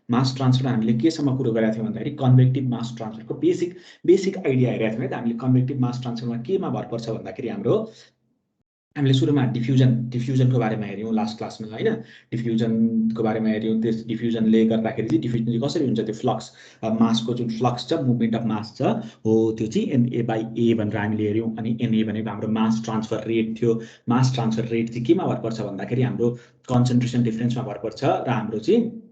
मास transfer हामीले केसम्म कुरो गरेका थियौँ भन्दाखेरि कन्भेक्टिभ मास ट्रान्सफरको बेसिक आइडिया हेरेका थियौँ है त। हामीले कन्भेक्टिभ मास ट्रान्सफरमा केमा भर पर्छ भन्दाखेरि हामीले सुरुमा डिफ्युजनको बारेमा हेऱ्यौँ लास्ट क्लासमा हैन। डिफ्युजनको बारेमा हेऱ्यौँ। त्यस डिफ्युजनले गर्दाखेरि चाहिँ डिफ्युजन चाहिँ कसरी हुन्छ, त्यो फ्लक्स मासको जुन फ्लक्स छ, मुभमेन्ट अफ मास छ हो, त्यो चाहिँ NA/A भनेर हामीले हेऱ्यौँ। अनि NA भनेको हाम्रो मास ट्रान्सफर रेट थियो। मास ट्रान्सफर रेट चाहिँ केमा भर पर्छ भन्दाखेरि हाम्रो कन्सन्ट्रेसन डिफरेन्समा भर पर्छ र हाम्रो चाहिँ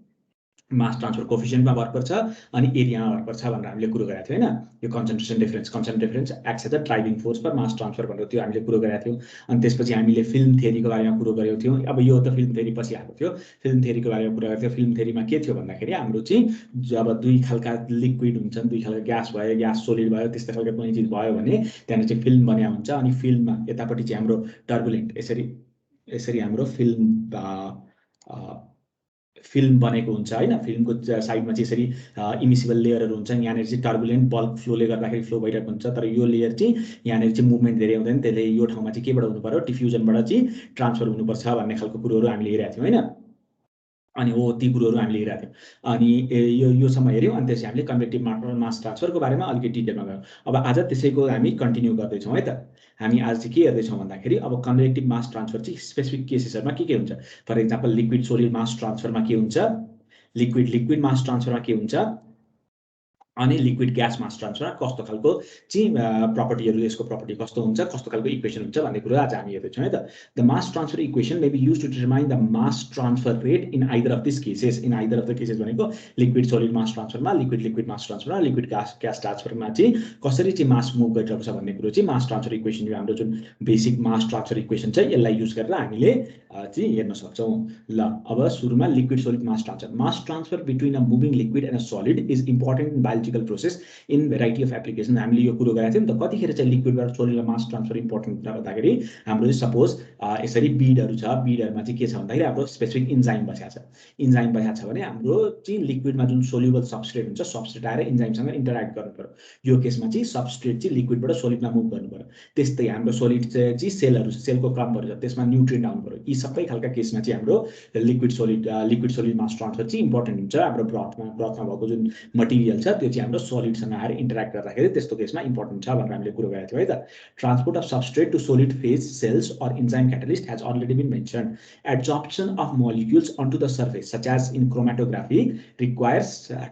मास ट्रान्सफर कोफिसिएन्टमा भर पर्छ अनि एरियामा भर पर्छ भनेर हामीले कुरो गरेका थियौँ हैन। यो concentration difference acts as a driving force for mass transfer भनेर त्यो हामीले कुरो गरेका थियौँ। अनि त्यसपछि हामीले फिल्म थ्योरीको बारेमा कुरो गरेको थियौँ। अब यो त फिल्म थ्योरी पछि आएको थियो। फिल्म थ्योरीको बारेमा कुरा गरेको थियो। फिल्म थ्योरीमा के थियो भन्दाखेरि हाम्रो चाहिँ जब दुई खालका लिक्विड हुन्छन्, दुई खालका ग्यास भयो, ग्यास सोलिड भयो, त्यस्तै खालको कुनै चिज भयो भने त्यहाँनिर चाहिँ फिल्म बन्या हुन्छ। अनि फिल्ममा यतापट्टि चाहिँ हाम्रो टर्बुलेन्ट यसरी हाम्रो फिल्म बनेको हुन्छ हैन। फिल्मको साइडमा चाहिँ यसरी इमिसिबल लेयरहरू हुन्छ। यहाँनिर चाहिँ टर्बुलेन्ट बल्क फ्लोले गर्दाखेरि फ्लो भइरहेको हुन्छ। तर यो लेयर चाहिँ यहाँनिर चाहिँ मुभमेन्ट धेरै हुँदैन। त्यसले यो ठाउँमा चाहिँ केबाट हुनु पर्यो, डिफ्युजनबाट चाहिँ ट्रान्सफर हुनुपर्छ भन्ने खालको कुरोहरू हामीले हेरेका थियौँ हैन। अनि हो ती कुरोहरू हामीले हेरेका थियौँ। अनि योसम्म हेऱ्यौँ। अनि त्यसपछि हामीले कन्भेक्टिभ मास ट्रान्सफरको बारेमा अलिकति डिटेलमा गयौँ। अब आज त्यसैको हामी कन्टिन्यू गर्दैछौँ है त। हामी आज चाहिँ के हेर्दैछौँ भन्दाखेरि अब कन्भेक्टिभ मास ट्रान्सफर चाहिँ स्पेसिफिक केसेसहरूमा के हुन्छ। For example liquid solid mass ट्रान्सफरमा के हुन्छ, लिक्विड मास ट्रान्सफरमा के हुन्छ, अनि लिक्विड ग्यास मास ट्रान्सफरमा कस्तो खालको चाहिँ प्रपर्टीहरू, यसको प्रपर्टी कस्तो हुन्छ, कस्तो खालको इक्वेसन हुन्छ भन्ने कुरा आज हामी हेर्दैछौँ है त। The mass transfer equation may be use to determine the mass transfer rate in either of this cases. In either of the cases भनेको लिक्विड सोलिड मास ट्रान्सफरमा, लिक्विड मास ट्रान्सफरमा, लिक्विड ग्यास ट्रान्सफरमा चाहिँ कसरी चाहिँ मास मुभ गरिरहेको छ भन्ने कुरो चाहिँ मास ट्रान्सफर इक्वेसन, हाम्रो जुन बेसिक मास ट्रान्सफर इक्वेसन छ यसलाई युज गरेर हामीले चाहिँ हेर्न सक्छौँ। ल अब सुरुमा liquid solid mass transfer. Mass transfer between a moving liquid and a solid is important in biological process in variety of application. हामीले यो कुरो गरेका थियौँ नि त, कतिखेर चाहिँ लिक्विडबाट सोलिडमा मास ट्रान्सफर इम्पोर्टेन्ट हुन्छ भन्दाखेरि हाम्रो चाहिँ सपोज यसरी बिडहरू छ, बिडहरूमा चाहिँ के छ भन्दाखेरि हाम्रो स्पेसिफिक इन्जाइम बसेको छ। इन्जाइम बसेको छ भने हाम्रो चाहिँ लिक्विडमा जुन सोल्युबल सबस्ट्रेट हुन्छ, सबस्ट्रेट आएर इन्जाइमसँग इन्टरेक्ट गर्नु पर्यो। यो केसमा चाहिँ सबस्ट्रेट चाहिँ लिक्विडबाट सोलिडमा मुभ गर्नु पर्यो। त्यस्तै हाम्रो सोलिड चाहिँ सेलहरू छ, सेलको क्रमहरू छ, त्यसमा न्युट्रिएन्ट आउनु पर्यो। यी सबै खालका केसमा चाहिँ हाम्रो लिक्विड सोलिड मास ट्रान्सफर चाहिँ इम्पोर्टेन्ट हुन्छ। हाम्रो ब्रथमा भएको जुन मटेरियल छ त्यो चाहिँ हाम्रो सोलिडसँग आएर इन्टरेक्ट गर्दाखेरि त्यस्तो केसमा इम्पोर्टेन्ट छ भनेर हामीले कुरो गरेको थियौँ है त। Transport of substrate to solid phase cells or enzyme catalyst has already been mentioned. Adsorption of molecules onto the surface such as in chromatography requires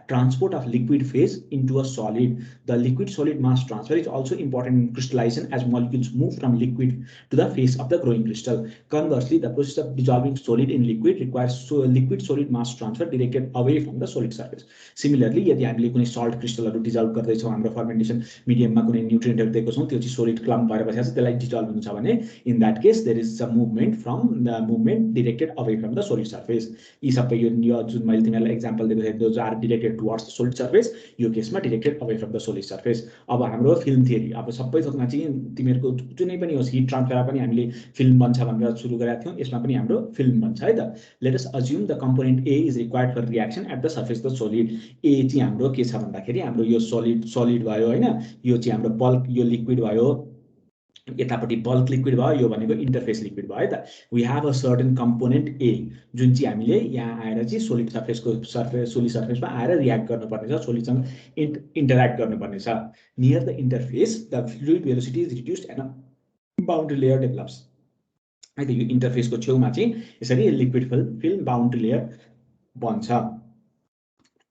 transport of liquid phase into a solid. The liquid solid mass transfer is also important in crystallization as molecules move from liquid to the face of the growing crystal. Conversely, the process of dissolving solid in liquid requires liquid solid mass transfer directed away from the solid surface. Similarly, यदि हामीले कुनै salt क्रिस्टलहरू dissolve गर्दैछौँ, हाम्रो fermentation मिडियममा कुनै न्युट्रिएन्टहरू दिएको छौँ, त्यो चाहिँ सोलिड क्लम्प भएर बसेको छ, त्यसलाई डिजल्भ हुन्छ भने in that case there is a movement directed away from the solid surface. यी सबै यो जुन मैले तिमीहरूलाई एक्जाम्पल दिएको थिएँ, those are directed towards the solid surface, यो केसमा directed away from the solid surface. अब हाम्रो फिल्म थियरी, अब सबै थोकमा चाहिँ तिमीहरूको जुनै पनि होस्, हिट ट्रान्सफरमा पनि हामीले फिल्म बन्छ भनेर सुरु गरेका थियौँ, यसमा पनि हाम्रो फिल्म बन्छ है त। Let us assume the component A is required for reaction at the surface the solid. A चाहिँ हाम्रो के छ भन्दाखेरि हाम्रो यो सोलिड भयो हैन, यो चाहिँ हाम्रो बल्क, यो लिक्विड भयो, यतापट्टि बल्क लिक्विड भयो, यो भनेको इन्टरफेस लिक्विड भयो है त। We have a certain component A जुन चाहिँ हामीले यहाँ आएर चाहिँ सोलिड सर्फेसमा आएर रियाक्ट गर्नुपर्ने छ, सोलिडसँग इन्टरेक्ट गर्नुपर्ने छ। Near the interface the fluid velocity is reduced and a boundary layer develops है त। यो इन्टरफेसको छेउमा चाहिँ यसरी लिक्विड फिल्म बाउन्ड्री लेयर बन्छ।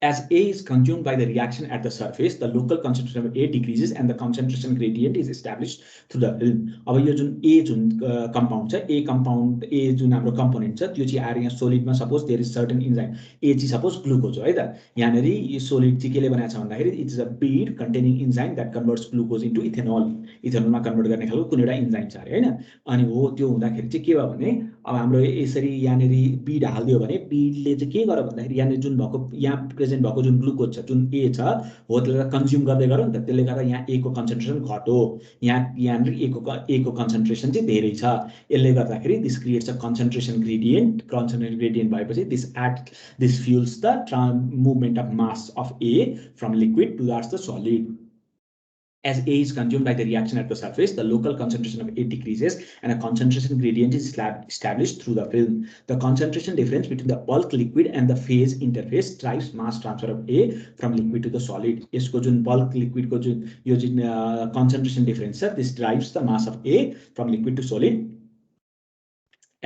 As A is consumed by the reaction at the surface, the local concentration of A decreases and the concentration gradient is established through the film. अब यो जुन A जुन compound छ, A जुन हाम्रो component छ, त्यो चाहिँ आएर यहाँ सोलिडमा suppose there is certain enzyme, A चाहिँ सपोज ग्लुकोज हो है त। यहाँनिर यो सोलिड चाहिँ केले बनाएको छ भन्दाखेरि it is a bead containing enzyme that converts glucose into ethanol. इथेनोलमा कन्भर्ट गर्ने खालको कुनै एउटा इन्जाइम छ अरे हैन। अनि हो त्यो हुँदाखेरि चाहिँ के भयो भने अब हाम्रो यसरी यहाँनिर बीड हालिदियो भने बीडले चाहिँ के गर्यो भन्दाखेरि यहाँनिर जुन भएको यहाँ प्रेजेन्ट भएको जुन ग्लुकोज छ, जुन ए छ हो, त्यसलाई कन्ज्युम गर्दै गर्यो नि त। त्यसले गर्दा यहाँ ए को कन्सन्ट्रेसन घट्यो, यहाँनिर ए को कन्सन्ट्रेसन चाहिँ धेरै छ। यसले गर्दाखेरि this creates a concentration gradient भएपछि this fuels the movement of mass of A from liquid towards the solid. As A is consumed by the reaction at the surface, the local concentration of A decreases and a concentration gradient is established through the film. The concentration difference between the bulk liquid and the phase interface drives mass transfer of A from liquid to the solid. यसको जुन bulk liquid को जुन यो जुन concentration difference छ, this drives the mass of A from liquid to solid,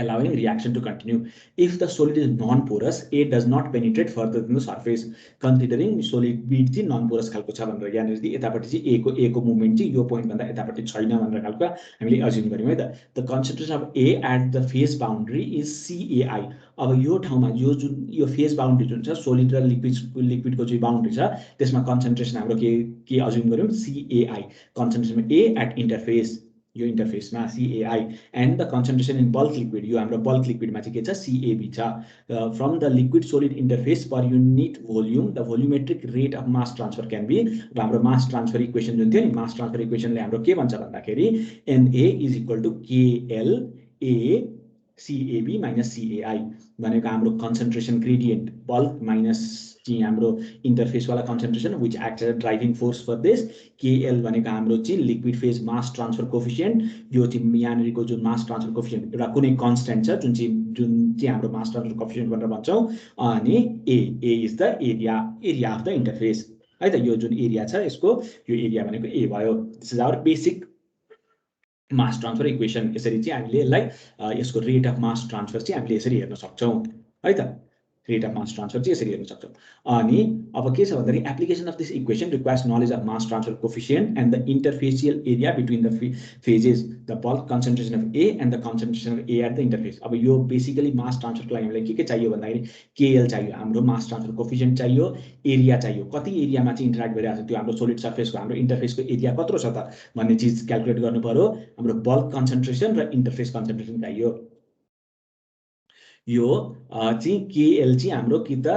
allowing reaction to continue. If the solid is non-porous, A does not penetrate further than the surface. Considering solid bead चाहिँ non-porous खालको छ भनेर यहाँनिर चाहिँ यतापट्टि चाहिँ A को movement चाहिँ यो पोइन्ट भन्दा यतापट्टि छैन भनेर खालको हामीले अज्युम गर्यौं है त. The concentration of A at the phase boundary is CAI. अब यो ठाउँमा यो फेज बाउन्ड्री जुन छ सोलिड र लिक्विडको चाहिँ बाउन्ड्री छ त्यसमा कन्सन्ट्रेसन हाम्रो के अज्युम गर्यौं CAI. concentration of A at interface यो इन्टरफेसमा CAI and the concentration in bulk liquid यो हाम्रो bulk liquid मा चाहिँ के छ CAB छ. From the liquid solid interface per unit volume the volumetric rate of mass transfer can be. हाम्रो mass transfer equation जुन थियो नि mass transfer equation ले हाम्रो के भन्छ भन्दाखेरि NA is equal to KLA CAB minus CAI भनेको हाम्रो concentration gradient bulk minus चाहिँ हाम्रो इन्टरफेस वाला concentration which acts as a driving force for this. KL भनेको हाम्रो चाहिँ liquid phase mass transfer coefficient यो चाहिँ यहाँनिरको जुन mass transfer coefficient एउटा कुनै constant छ जुन चाहिँ हाम्रो mass transfer coefficient भनेर भन्छौं. अनि A is the area of the interface है त. यो जुन एरिया छ यसको यो एरिया भनेको A भयो. This is our basic mass transfer equation. यसरी चाहिँ हामीले यसलाई यसको रेट अफ मास ट्रान्सफर चाहिँ हामीले यसरी हेर्न सक्छौं है त. रेट अफ मास ट्रान्सफर चाहिँ यसरी हेर्न सक्छौं. अनि अब के छ भन्दाखेरि application of this equation requires knowledge of mass transfer coefficient and the interfacial area between the phases the bulk concentration of A and the concentration of A at the interface. अब यो बेसिकली मास ट्रान्सफरको लागि हामीलाई के चाहियो भन्दाखेरि KL चाहियो, हाम्रो मास transfer coefficient चाहियो, एरिया चाहियो, कति एरियामा चाहिँ इन्टरेक्ट गरिरहेको छ त्यो हाम्रो सोलिड सर्फेसको हाम्रो इन्टरफेसको एरिया कत्रो छ त भन्ने चीज क्याल्कुलेट गर्नु पर्यो. हाम्रो बल्क कन्सन्ट्रेसन र इन्टरफेस कन्सन्ट्रेसन चाहियो. यो चाहिँ KL चाहिँ हाम्रो कि त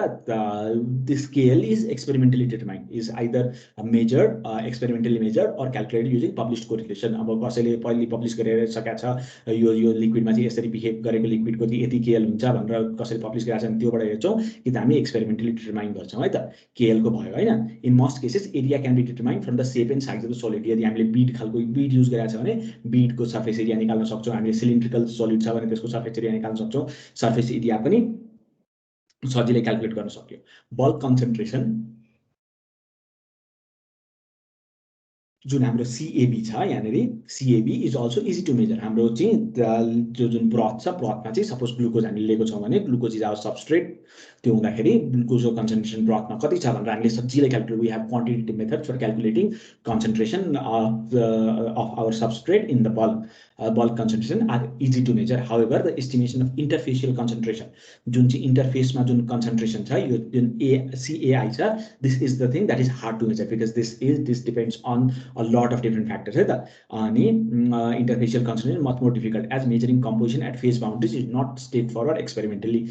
this KL is experimentally determined, is either measured experimentally measured or calculated using published correlation. अब कसैले पहिले पब्लिश गरेर सकेको छ यो लिक्विडमा चाहिँ यसरी बिहेभ गरेको लिक्विडको चाहिँ यति KL हुन्छ भनेर कसैले पब्लिश गरेको छ भने त्योबाट हेर्छौं कि त हामी एक्सपेरिमेन्टली डिटरमाइन गर्छौं है त. KL को भयो हैन. In most cases area can be determined from the shape and size of the solid. यदि हामीले बीड खालको बीड युज गरेको छ भने बीडको सर्फेस एरिया निकाल्न सक्छौं. हामीले सिलिन्ड्रिकल सोलिड छ भने त्यसको सर्फेस एरिया निकाल्न सक्छौं. सर्फेस एरिया पनि सजिलै क्याल्कुलेट गर्न सक्यो. बल्क कन्सन्ट्रेसन जुन हाम्रो CAB छ यहाँनिर CAB is also easy to measure. हाम्रो चाहिँ जो जुन ब्रथ छ ब्रथमा चाहिँ सपोज ग्लुकोज हामीले लिएको छौं भने ग्लुकोज इज आवर सबस्ट्रेट. त्यो हुँदाखेरि ग्लुकोजको कन्सन्ट्रेसन ब्रथमा कति छ भनेर हामीले सजिलै calculate we have quantitative method for calculating concentration of our substrate in the bulk concentration are easy to measure. However, the estimation of interfacial concentration जुन चाहिँ इन्टरफेसमा जुन concentration छ यो जुन CAI छ this is the thing that is hard to measure because this depends on a lot of different factors है त. अनि interfacial concentration much more difficult as measuring composition at phase boundaries is not straightforward experimentally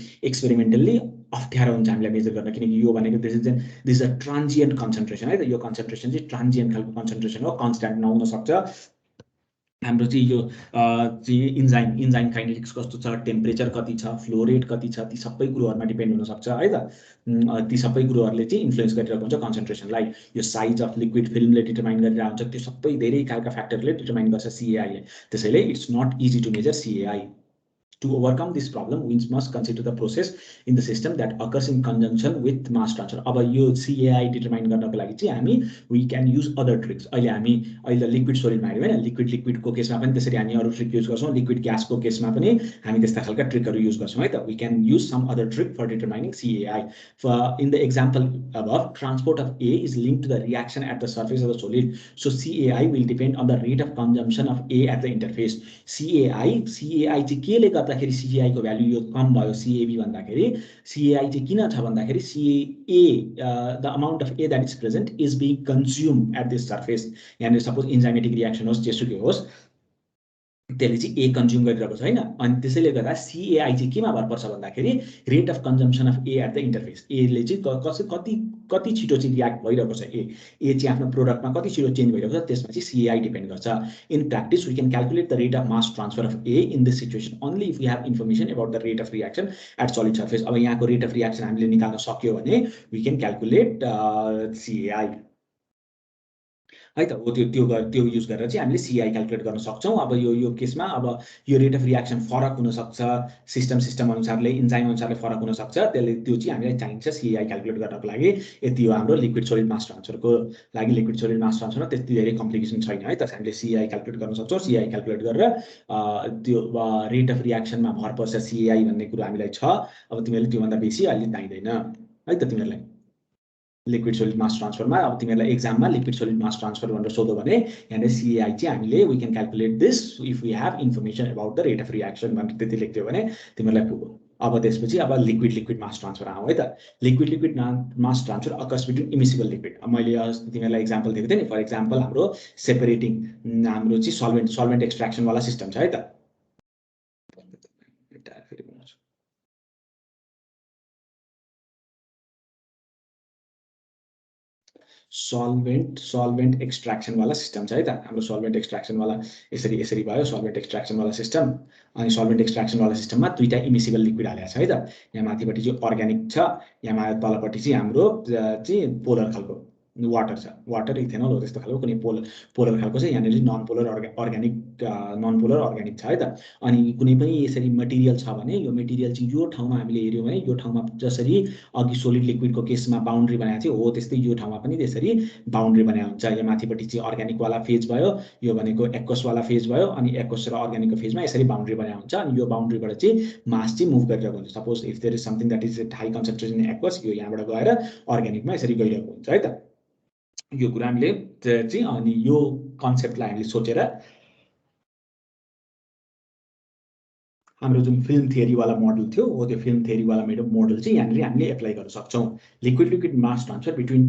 अप्ठ्यारो हुन्छ हामीलाई major गर्न किनकि यो भनेको this is a transient concentration है त. यो कन्सन्ट्रेसन चाहिँ ट्रान्जिएन्ट खालको कन्सन्ट्रेसन हो, कन्स्ट्यान्ट नहुन सक्छ. हाम्रो चाहिँ यो चाहिँ इन्जाइम काइनेटिक्स कस्तो छ, टेम्परेचर कति छ, फ्लो रेट कति छ, ती सबै कुरोहरुमा डिपेन्ड हुन सक्छ है त. ती सबै कुरोहरुले चाहिँ इन्फ्लुएन्स गरिरहेको हुन्छ कन्सन्ट्रेसनलाई. यो साइज अफ लिक्विड फिल्मले डिटरमाइन गरिरहेको हुन्छ. त्यो सबै धेरै खालका फ्याक्टरले डिटरमाइन गर्छ CAI ले. त्यसैले it's not easy to measure CAI. To overcome this problem, we must consider the process in the system that occurs in conjunction with mass transfer. अब यो CAI डिटरमाइन गर्नको लागि चाहिँ हामी we can use other tricks. अहिले liquid सोलिडमा हेर्यौं हैन, लिक्विडको केसमा पनि त्यसरी हामी अरु ट्रिक युज गर्छौं. लिक्विड ग्यासको केसमा पनि हामी त्यस्ता खालका ट्रिकहरु युज गर्छौं है त. We can use some other trick for determining CAI. For in the example above, transport of A is linked to the reaction at the surface of the solid. So CAI will depend on the rate of consumption of A at the interface. CAI चाहिँ केले गर्दाखेरि CAI को value यो कम भयो CAB भन्दाखेरि. CAI चाहिँ किन छ भन्दाखेरि CA the amount of A that is present is being consumed at this surface. यानी सपोज इन्जाइमेटिक रियाक्सन होस् जेसुकै होस् त्यसले चाहिँ A कन्ज्युम गरिरहेको छ हैन. अनि त्यसैले गर्दा CAI चाहिँ केमा भर पर्छ भन्दाखेरि rate of consumption of A at the interface. A ले चाहिँ कति छिटो चाहिँ रियाक्ट भइरहेको छ. A चाहिँ आफ्नो प्रोडक्टमा कति छिटो चेन्ज भइरहेको छ त्यसमा चाहिँ CAI डिपेन्ड गर्छ. In practice we can calculate the rate of mass transfer of A in this situation only if we have information about the rate of reaction at solid surface. अब यहाँको rate of reaction हामीले निकाल्न सक्यो भने we can calculate CAI. है त हो त्यो युज गरेर चाहिँ हामीले सिआई क्याल्कुलेट गर्न सक्छौँ। अब यो केसमा अब यो रेट अफ रियाक्सन फरक हुनसक्छ, सिस्टम अनुसारले इन्जाइम अनुसारले फरक हुनसक्छ, त्यसले त्यो चाहिँ हामीलाई चाहिन्छ सिआई क्याल्कुलेट गर्नको लागि। यति हो हाम्रो लिक्विड सोलिड मास ट्रान्सफरको लागि। लिक्विड सोलिड मास ट्रान्सफरमा त्यति धेरै कम्प्लिकेसन छैन है त, हामीले सिआई क्याल्कुलेट गर्न सक्छौँ। सिआई क्याल्कुलेट गरेर त्यो रेट अफ रियाक्सनमा भर पर्छ सिआई भन्ने कुरो हामीलाई छ। अब तिमीहरूले त्योभन्दा बेसी अहिले चाहिँदैन है त तिमीहरूलाई लिक्विड सोलिड मास ट्रान्सफरमा। अब तिमीहरूलाई एक्जाममा लिक्विड सोलिड मास ट्रान्सफर भनेर सोध्यो भने यहाँनिर सिआई चाहिँ हामीले we can calculate this if we have information about the rate of reaction भनेर त्यति लेख्थ्यो भने तिमीहरूलाई पुग्यो। अब त्यसपछि अब लिक्विड मास ट्रान्सफर आऊ है त। Liquid mass transfer occurs between immiscible liquid. मैले तिमीहरूलाई एक्जाम्पल दिएको थिएँ नि, फर एक्जाम्पल हाम्रो सेपरेटिङ हाम्रो चाहिँ सल्भेन्ट एक्सट्र्याक्सनवाला सिस्टम छ है त। सल्भेन्ट एक्सट्र्याक्सनवाला सिस्टम छ है त हाम्रो। सल्भेन्ट एक्सट्र्याक्सनवाला यसरी भयो सल्भेन्ट एक्सट्र्याक्सनवाला सिस्टम। अनि सल्भेन्ट एक्सट्र्याक्सनवाला सिस्टममा दुईटा इमिसिबल लिक्विड हालेको छ है त। यहाँ माथिपट्टि चाहिँ अर्ग्यानिक छ, यहाँ तलपट्टि चाहिँ हाम्रो चाहिँ पोलर खालको वाटर छ। वाटर इथेनल हो त्यस्तो खालको कुनै पोलर खालको छ। यहाँनिर नन पोलर अर्ग्यानिक छ है त। अनि कुनै पनि यसरी मटेरियल छ भने यो मटेरियल चाहिँ यो ठाउँमा हामीले हेऱ्यौँ भने यो ठाउँमा जसरी अघि सोलिड लिक्विडको केसमा बााउन्ड्री बनाएको थियो हो त्यस्तै यो ठाउँमा पनि त्यसरी बााउन्ड्री बनाएको हुन्छ। यहाँ माथिपट्टि चाहिँ अर्ग्यानिकवाला फेज भयो, यो भनेको एक्वसवाला फेज भयो, अनि एक्वस र अर्ग्यानिकको फेजमा यसरी बााउन्ड्री बनाएको हुन्छ। अनि यो बााउन्ड्रीबाट चाहिँ मास चाहिँ मुभ गरिरहेको हुन्छ। Suppose if there is something that is high concentration in aqueous, यो यहाँबाट गएर अर्ग्यानिकमा यसरी गइरहेको हुन्छ है त। यो कुरा हामीले चाहिँ अनि यो कन्सेप्टलाई हामीले सोचेर हाम्रो जुन फिल्म थियरीवाला मोडल थियो हो त्यो फिल्म थियरीवाला मोडल चाहिँ यहाँनिर हामीले एप्लाई गर्न सक्छौँ। Liquid mass transfer between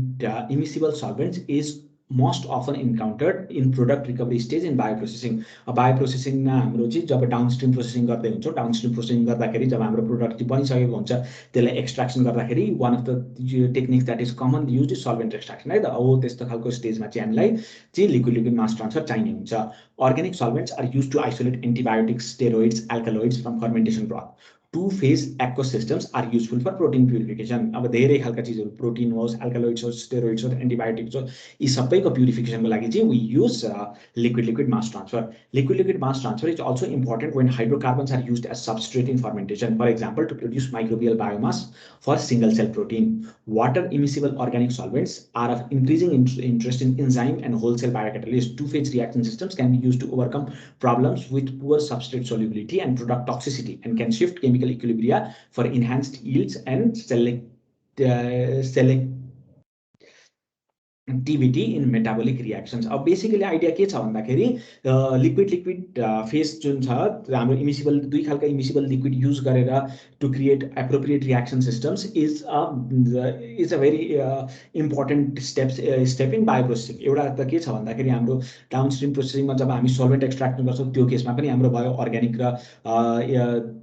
immiscible solvents is most often encountered in product recovery stage in bioprocessing. बायोप्रोसेसिङमा हाम्रो चाहिँ जब डाउनस्ट्रिम प्रोसेसिङ गर्दै हुन्छौँ, डाउनस्ट्रिम प्रोसेसिङ गर्दाखेरि जब हाम्रो प्रोडक्ट चाहिँ बनिसकेको हुन्छ त्यसलाई एक्सट्र्याक्सन गर्दाखेरि one of the techniques that is common use is solvent extraction है त। हो त्यस्तो खालको स्टेजमा चाहिँ हामीलाई चाहिँ लिक्विड मास ट्रान्सफर चाहिने हुन्छ। Organic solvents are use to isolate antibiotics, steroids, alkaloids from fermentation broth. Two phase aqueous systems are useful for protein purification. अब धेरै खालका चिजहरू प्रोटिन होस्, एल्कालोइड्स होस्, स्टेरोइड्स होस्, एन्टिबायोटिक्स होस्, यी सबैको प्युरिफिकेसनको लागि चाहिँ we use liquid mass transfer. Liquid mass transfer is also important when hydrocarbons are used as substrate in fermentation, for example to produce microbial biomass for single cell protein. Water immiscible organic solvents are of increasing interest in enzyme and wholesale biocatalyst. Two-phase reaction systems can be used to overcome problems with poor substrate solubility and product toxicity, and can shift chemical equilibria for enhanced yields and selectivity in metabolic reactions. अब basically idea के छ भन्दाखेरि liquid phase जुन छ हाम्रो immiscible दुई खालका immiscible liquid use गरेर to create appropriate reaction systems is a very important step in bioprocessing. एउटा त के छ भन्दाखेरि हाम्रो डाउनस्ट्रिम प्रोसेसिङमा जब हामी सल्भेन्ट एक्सट्र्याक्ट गर्छौँ त्यो केसमा पनि हाम्रो भयो अर्ग्यानिक र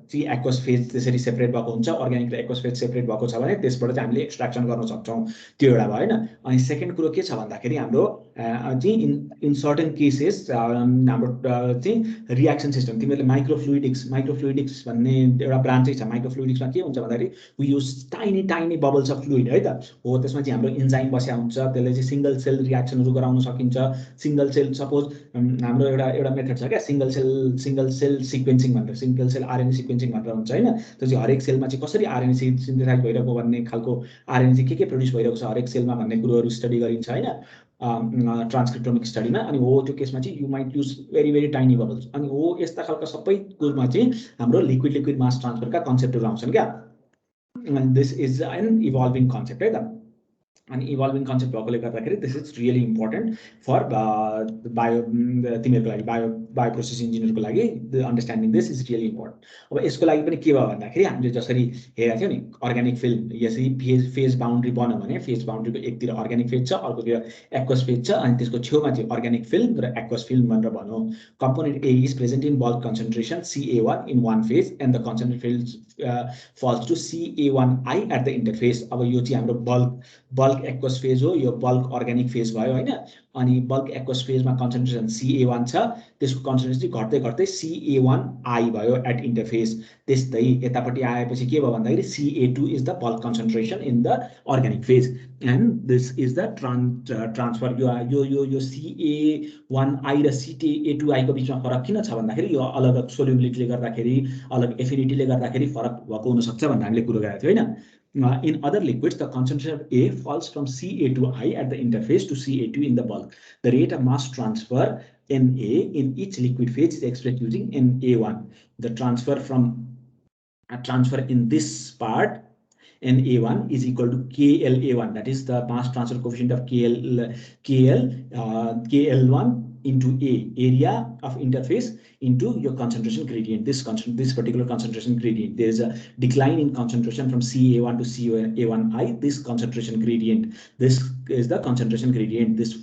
चाहिँ एक्वस फेज त्यसरी सेपरेट भएको हुन्छ। अर्ग्यानिक र एक्वस फेज सेपरेट भएको छ भने त्यसबाट चाहिँ हामीले एक्सट्र्याक्सन गर्न सक्छौँ, त्यो एउटा भयो होइन। अनि सेकेन्ड कुरो के छ भन्दाखेरि हाम्रो चाहिँ इन सर्टन केसेस हाम्रो चाहिँ रियाक्सन सिस्टम तिमीहरूले माइक्रोफ्लुइडिक्स भन्ने एउटा ब्रान्च चाहिँ छ। माइक्रोफ्लुइडिक्समा के हुन्छ भन्दाखेरि we use tiny bubbles of fluid है त। हो त्यसमा चाहिँ हाम्रो इन्जाइम बस्या हुन्छ, त्यसले चाहिँ सिङ्गल सेल रियाक्सनहरू गराउन सकिन्छ। सिङ्गल सेल सपोज हाम्रो एउटा मेथड छ क्या सिङ्गल सेल सिक्वेन्सिङ भनेर, सिङ्गल सेल आरएनए सिक्वेन्सिङ भनेर हुन्छ होइन। त्यो चाहिँ हरेक सेलमा चाहिँ कसरी आरएनए सिन्थेसाइज भइरहेको भन्ने खालको आरएनए चाहिँ के प्रड्युस भइरहेको छ हरेक सेलमा भन्ने कुरोहरू स्टडी गरिन्छ होइन ट्रान्सक्रिप्टोमिक स्टडीमा। अनि हो त्यो केसमा चाहिँ you might use very tiny bubbles. अनि हो यस्ता खालका सबै कुरोमा चाहिँ हाम्रो लिक्विड मास ट्रान्सफरका कन्सेप्टहरू आउँछन् क्या। and this is an evolving concept है त। अनि इभल्भिङ कन्सेप्ट भएकोले गर्दाखेरि this is really important for तिमीहरूको लागि बायो प्रोसेस इन्जिनियरको लागि understanding this is really important. अब यसको लागि पनि के भयो भन्दाखेरि हामीले जसरी हेरेको थियौँ नि अर्ग्यानिक फिल्म यसरी फेज बााउन्ड्री बन्यो भने फेज बााउन्ड्रीको एकतिर अर्ग्यानिक फेज छ, अर्कोतिर एक्वस फेज छ, अनि त्यसको छेउमा चाहिँ अर्ग्यानिक फिल्म र एक्वस फिल्म भनेर भनौँ। Component A is present in bulk concentration CA1 in one phase and the concentrate field falls to CA1I at the interface. अब यो चाहिँ हाम्रो बल्क बल्क एक्वस फेज हो, यो बल्क अर्ग्यानिक फेज भयो हैन। अनि बल्क एक्वस फेजमा कन्सन्ट्रेसन CA1 छ, त्यसको कन्सन्ट्रेसन घट्दै घट्दै CA1I भयो एट इन्टरफेस। त्यस्तै यतापट्टि आएपछि के भयो भन्दाखेरि CA2 is the bulk concentration in the organic phase and this is the transfer. यो CA1I र CA2I को बिचमा फरक किन छ भन्दाखेरि यो अलग अलग सोल्युबिलिटीले गर्दाखेरि, अलग एफिनिटीले गर्दाखेरि फरक भएको हुन सक्छ भन्ने हामीले कुरो गरेको थियो हैन। In other liquids, the concentration of A falls from Ca to I at the interface to Ca2 in the bulk. The rate of mass transfer Na in each liquid phase is expressed using Na1. The transfer in this part Na1 is equal to KLA1. That is the mass transfer coefficient of KL1 into A, area of interface, into your concentration gradient. This particular concentration gradient, there is a decline in concentration from CA1 to CA1I. This concentration gradient, this is the concentration gradient. This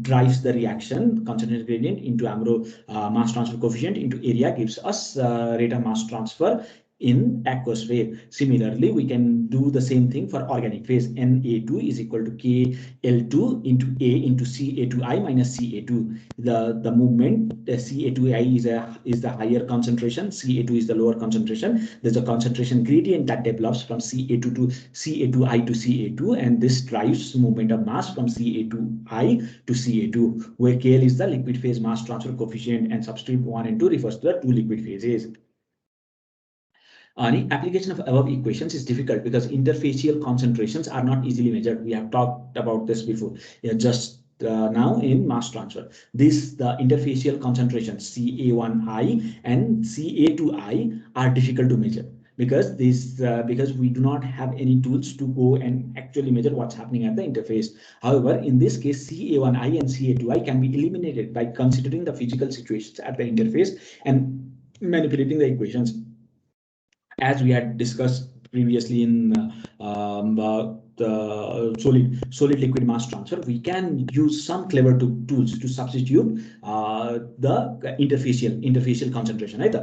drives the reaction. Concentration gradient into हाम्रो mass transfer coefficient into area gives us rate of mass transfer in aqueous phase. Similarly, we can do the same thing for organic phase. Na2 is equal to KL2 into A into CA2I minus CA2. The movement CA2I is the higher concentration, CA2 is the lower concentration. There's a concentration gradient that develops from CA2 to CA2I to CA2, and this drives movement of mass from CA2I to CA2, where KL is the liquid phase mass transfer coefficient and subscript 1 and 2 refers to the two liquid phases. Application of above equations is difficult because interfacial concentrations are not easily measured. We have talked about this before. Just now in mass transfer, the interfacial concentrations CA1I and CA2I are difficult to measure because we do not have any tools to go and actually measure what's happening at the interface. However, in this case, CA1I and CA2I can be eliminated by considering the physical situations at the interface and manipulating the equations. As we had discussed previously in the solid liquid mass transfer, we can use some clever tools to substitute the interfacial concentration. Right?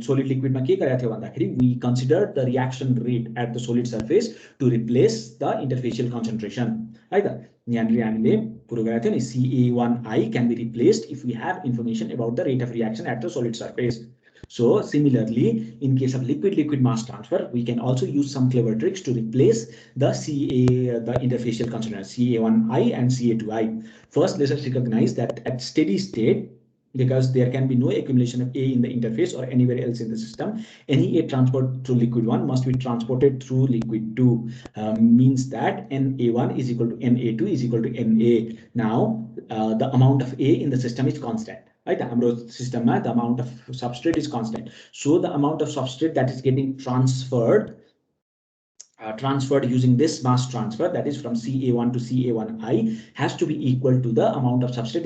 Solid liquid ma ke gareko थियो भन्दाखेरि we considered the reaction rate at the solid surface to replace the interfacial concentration. Right? यहाँनिर हामीले कुरो गरेको थियो नि CA1I can be replaced if we have information about the rate of reaction at the solid surface. So similarly, in case of liquid mass transfer, we can also use some clever tricks to replace the interfacial concentration CA1I and CA2I. First, let us recognize that at steady state, because there can be no accumulation of A in the interface or anywhere else in the system, any A transport through liquid 1 must be transported through liquid 2. Means that Na1 is equal to Na2 is equal to Na. Now, the amount of A in the system is constant. Right, the system, the amount of substrate is constant. So the amount of substrate that is getting transferred using this mass transfer, that is from CA1 to CA1I, has to be equal to the amount of substrate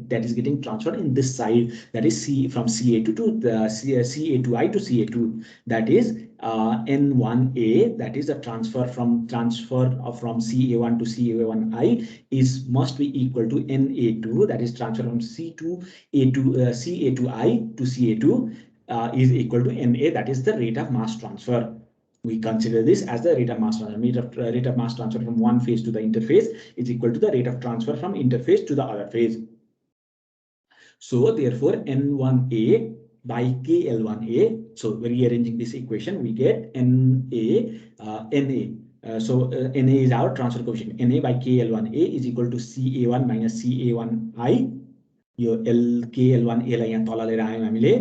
that is getting transferred in this side, that is from CA2 to the CA2I to CA2. That is N1A, that is a transfer from CA1 to CA1I must be equal to Na2, that is transfer from CA2I to CA2 is equal to Na, that is the rate of mass transfer. We consider this as the rate of mass transfer. Rate of mass transfer from one phase to the interface is equal to the rate of transfer from interface to the other phase. So therefore, N1A by KL1A. So rearranging this equation, we get NA. Na is our transfer coefficient. Na by KL1A is equal to CA1 minus CA1I. यो KL1A लाई यहाँ तल लिएर आयौं हामीले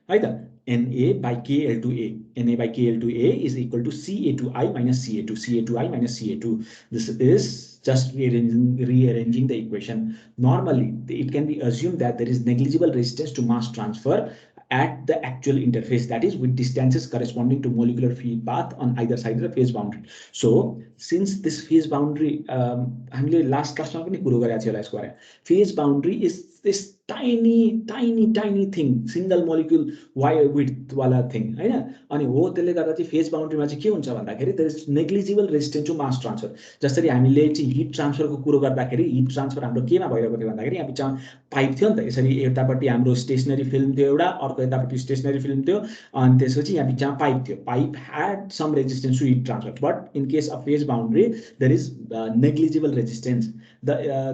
है त. Na by KL2A. Na by KL2A is equal to CA2I minus CA2. CA2I minus CA2. This is just rearranging the equation. Normally, it can be assumed that there is negligible resistance to mass transfer at the actual interface, that is with distances corresponding to molecular field path on either side of the phase boundary. So since this phase boundary, हामीले last class मा पनि कुरो गरेका थियौ यसको बारेमा, phase boundary is this tiny thing, single molecule wire width वाला thing हैन। अनि हो त्यसले गर्दा चाहिँ फेज बाउन्ड्रीमा चाहिँ के हुन्छ भन्दाखेरि there is negligible resistance to mass transfer. जसरी हामीले चाहिँ हिट ट्रान्सफरको कुरो गर्दाखेरि हिट ट्रान्सफर हाम्रो केमा भइरहेको थियो भन्दाखेरि यहाँ बिचमा पाइप थियो नि त, यसरी यतापट्टि हाम्रो स्टेसनरी फिल्म थियो एउटा, अर्को यतापट्टि स्टेसनरी फिल्म थियो, अनि त्यसपछि यहाँ बिचमा पाइप थियो। Pipe had some resistance to heat transfer, but in case of phase boundary there is negligible resistance.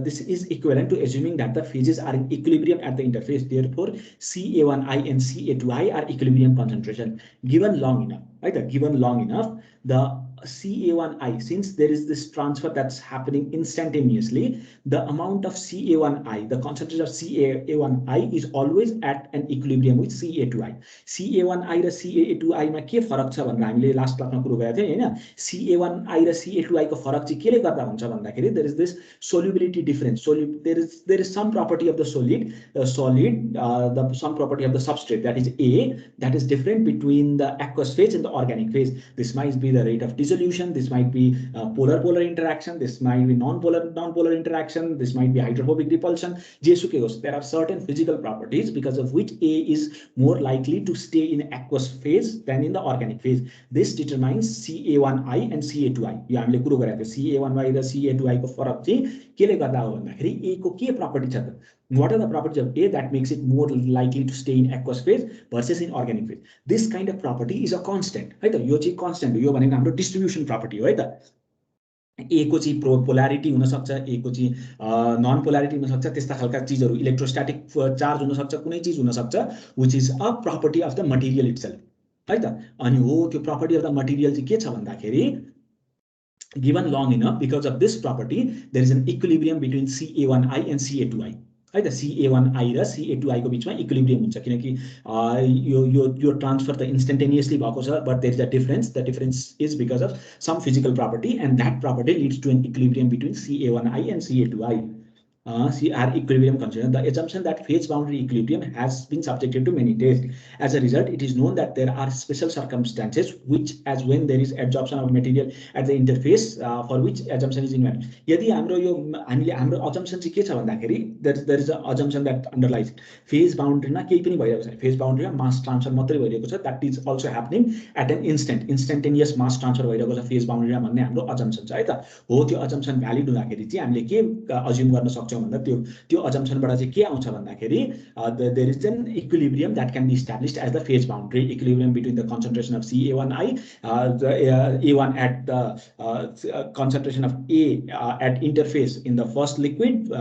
This is equivalent to assuming that the phases are in equilibrium at the interface. Therefore, Ca1i and Ca2i are equilibrium concentration. Given long enough, right? Given long enough, the Ca1i, since there is this transfer that's happening instantaneously, the amount of Ca1i, the concentration of Ca1i is always at an equilibrium with Ca2i. Ca1i र Ca2i मा के फरक छ भनेर हामीले last क्लासमा कुरो गरेको थियौं हैन। Ca1i र Ca2i को फरक चाहिँ केले गर्दा हुन्छ भन्दाखेरि there is this solubility difference. There is some property of the some property of the substrate, that is A, that is different between the aqueous phase and the organic phase. This might be the rate of dissolution, this might be polar interaction, this might be non-polar interaction, this might be hydrophobic repulsion. There are certain physical properties because of which A is more likely to stay in aqueous phase than in the organic phase. This determines Ca1i and Ca2i. यो हामीले कुरो गरेको थियौं, Ca1i र Ca2i को फरक चाहिँ केले गर्दा हो भन्दाखेरि A को के प्रपर्टी छ त? What are the properties of A that makes it more likely to stay in aqueous phase versus in organic phase? This kind of property is a constant, है त? यो चाहिँ constant हो, यो भनेको हाम्रो distribution property हो है त। A को चाहिँ पोलैरिटी हुन सक्छ, A को चाहिँ नन पोलैरिटी हुन सक्छ, त्यस्ता खालका चीजहरु, इलेक्ट्रोस्टैटिक चार्ज हुन सक्छ, कुनै चीज हुन सक्छ, which is a property of the material itself, है त। अनि हो त्यो property of the material चाहिँ के छ भन्दाखेरि given long enough, because of this property there is an equilibrium between Ca1i and Ca2i, है त। Ca1i र Ca2i को बीचमा इक्विलिब्रियम हुन्छ, किनकि यो ट्रान्सफर त इन्स्टेन्टेनियसली भएको छ, but there is a difference. The difference is because of some physical property, and that property leads to an equilibrium between Ca1i and Ca2i. Are equilibrium considered. The assumption that phase boundary equilibrium has been subjected to many tests. As a result, it is known that there are special circumstances which, as when there is adsorption of material at the interface, for which assumption is invalid. यदि हाम्रो यो हामीले हाम्रो assumption चाहिँ के छ भन्दाखेरि there is a assumption that underlies phase boundary मा केही पनि भइरहेको छैन, phase boundary मा mass transfer मात्रै भइरहेको छ, that is also happening at an instantaneous mass transfer भइरहेको छ phase boundary मा भन्ने हाम्रो assumption छ, है त। हो त्यो assumption valid हुँदाखेरि चाहिँ हामीले के assume गर्न सक्छौं भन्दा त्यो assumptionबाट चाहिँ के आउँछ भन्दाखेरि there is an equilibrium that can be established as the phase boundary, equilibrium between the concentration of Ca1i, A1 at the concentration of A at interface in the first liquid,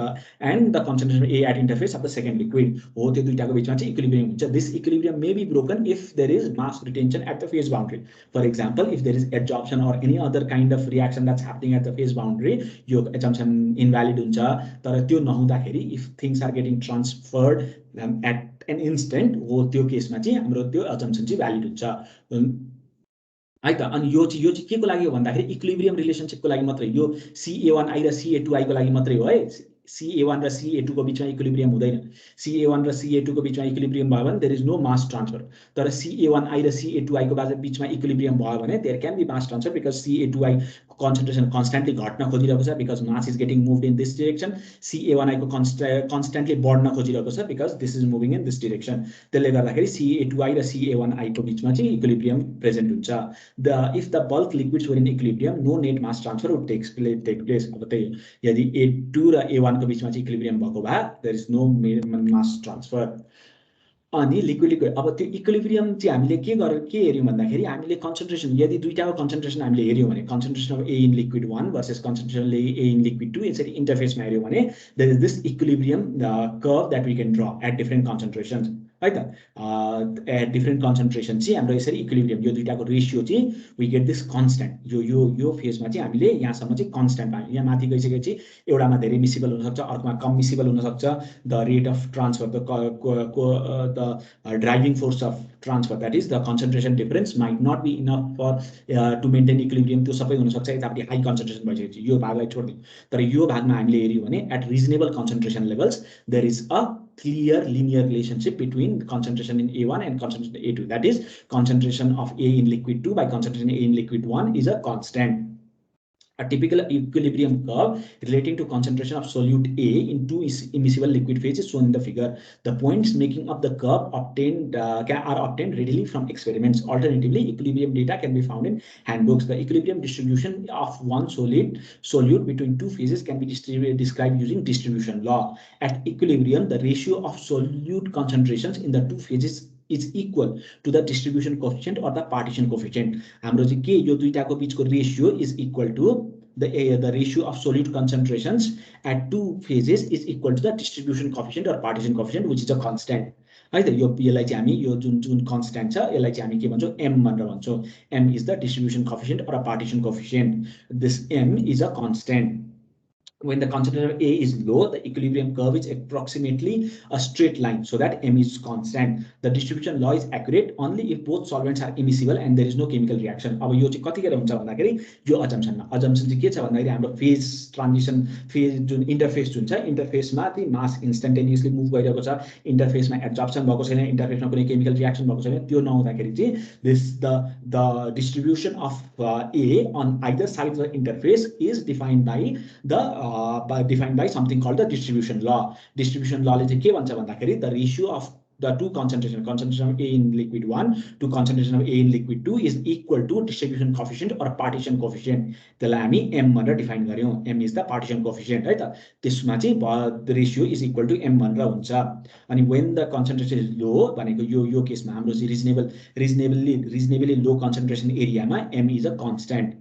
and the concentration of A at interface of the second liquid. हो त्यो दुईटाको बीचमा चाहिँ equilibrium हुन्छ. This equilibrium may be broken if there is mass retention at the phase boundary. For example, if there is adsorption or any other kind of reaction that's happening at the phase boundary, यो assumption invalid हुन्छ। तर त्यो नहुँदाखेरि if things are getting transferred at an instant, हो त्यो केसमा चाहिँ हाम्रो त्यो assumption चाहिँ valid हुन्छ, है त। अनि यो चाहिँ के को लागि हो भन्दाखेरि इक्विलिब्रियम रिलेशनशिप को लागि मात्रै, यो Ca1i र Ca2i को लागि मात्रै हो है। Ca1 र Ca2 को बीचमा इक्विलिब्रियम हुँदैन। Ca1 र Ca2 को बीचमा इक्विलिब्रियम भयो भने there is no mass transfer। तर Ca1i र Ca2i को बीचमा इक्विलिब्रियम भयो भने there can be mass transfer because Ca2i concentration constantly घट्न खोजिरहेको छ because mass is getting moved in this direction, Ca1i को constantly बढ्न खोजिरहेको छ because this is moving in this direction। त्यसले गर्दाखेरि Ca2i र Ca1i को बीचमा चाहिँ इक्विलिब्रियम प्रेजेन्ट हुन्छ। If the bulk liquids were in equilibrium, no net mass transfer would take place। अब त्यही यदि A2 र A1 को बीचमा चाहिँ इक्विलिब्रियम भएको भए there is no mass transfer। अनि लिक्विड अब त्यो इक्विलिब्रियम चाहिँ हामीले के हेर्यौं भन्दाखेरि हामीले कन्सन्ट्रेसन, यदि दुईटाको कन्सन्ट्रेसन हामीले हेर्यौं भने concentration of A in liquid 1 versus concentration of A in liquid 2, यसरी इन्टरफेसमा हेर्यौं भने there is this equilibrium curve that we can draw at different concentrations, है त। at different concentration चाहिँ हाम्रो यसरी इक्विलिब्रियम, यो दुईटाको रेशियो चाहिँ we get this constant। यो फेजमा चाहिँ हामीले यहाँसम्म चाहिँ कन्स्ट्यान्ट पायौं। यहाँ माथि गइसकेपछि एउटामा धेरै मिसिबल हुन सक्छ, अर्कोमा कम मिसिबल हुन सक्छ। The rate of transfer, the driving force of transfer, that is the concentration difference, might not be enough for to maintain equilibrium। त्यो सबै हुन सक्छ यतापट्टि हाई कन्सन्ट्रेसन भइसकेपछि यो भागलाई छोड्दिउँ। तर यो भागमा हामीले हेर्यौं भने at reasonable concentration levels there is a clear linear relationship between concentration in A1 and concentration in A2, that is concentration of A in liquid 2 by concentration in A in liquid 1 is a constant। A typical equilibrium curve relating to concentration of solute A in two immiscible liquid phase is shown in the figure. The points making up the curve are obtained readily from experiments. Alternatively, equilibrium data can be found in handbooks. The equilibrium distribution of one solute between two phases can be described using distribution law. At equilibrium, the ratio of solute concentrations in the two phases is equal to the distribution coefficient or the partition coefficient. हाम्रो चाहिँ के यो दुईटाको बीचको ratio is equal to the ratio of solute concentrations at two phases is equal to the distribution coefficient or partition coefficient, which is a constant. है त यसलाई चाहिँ हामी यो जुन constant छ यसलाई चाहिँ हामी के भन्छौँ m भनेर भन्छौँ. M is the distribution coefficient or a partition coefficient. This m is a constant. When the concentration of A is low, the equilibrium curve is approximately a straight line, so that M is constant. The distribution law is accurate only if both solvents are immiscible and there is no chemical reaction. अब यो चाहिँ कतिखेर हुन्छ भन्दाखेरि यो assumption चाहिँ के छ भन्दाखेरि हाम्रो फेज ट्रान्जिसन फेज जुन इन्टरफेस जुन छ इन्टरफेसमा ती मास इन्स्टेन्टेनियसली मुभ गरिरहेको छ, इन्टरफेसमा एब्जर्प्सन भएको छैन, इन्टरफेसमा कुनै केमिकल रियाक्सन भएको छैन, त्यो नहुँदाखेरि चाहिँ the distribution of A on either side of the interface is defined by something called the distribution law. Distribution law ले चाहिँ के भन्छ भन्दाखेरि the ratio of the two concentration of A in liquid 1 to concentration of A in liquid 2 is equal to distribution coefficient or partition coefficient. त्यसलाई हामी m भनेर define गर्यौं. M is the partition coefficient है त. त्यसमा चाहिँ the ratio is equal to m भनेर हुन्छ. अनि when the concentration is low भनेको यो केसमा हाम्रो चाहिँ reasonably low concentration एरियामा m is a constant.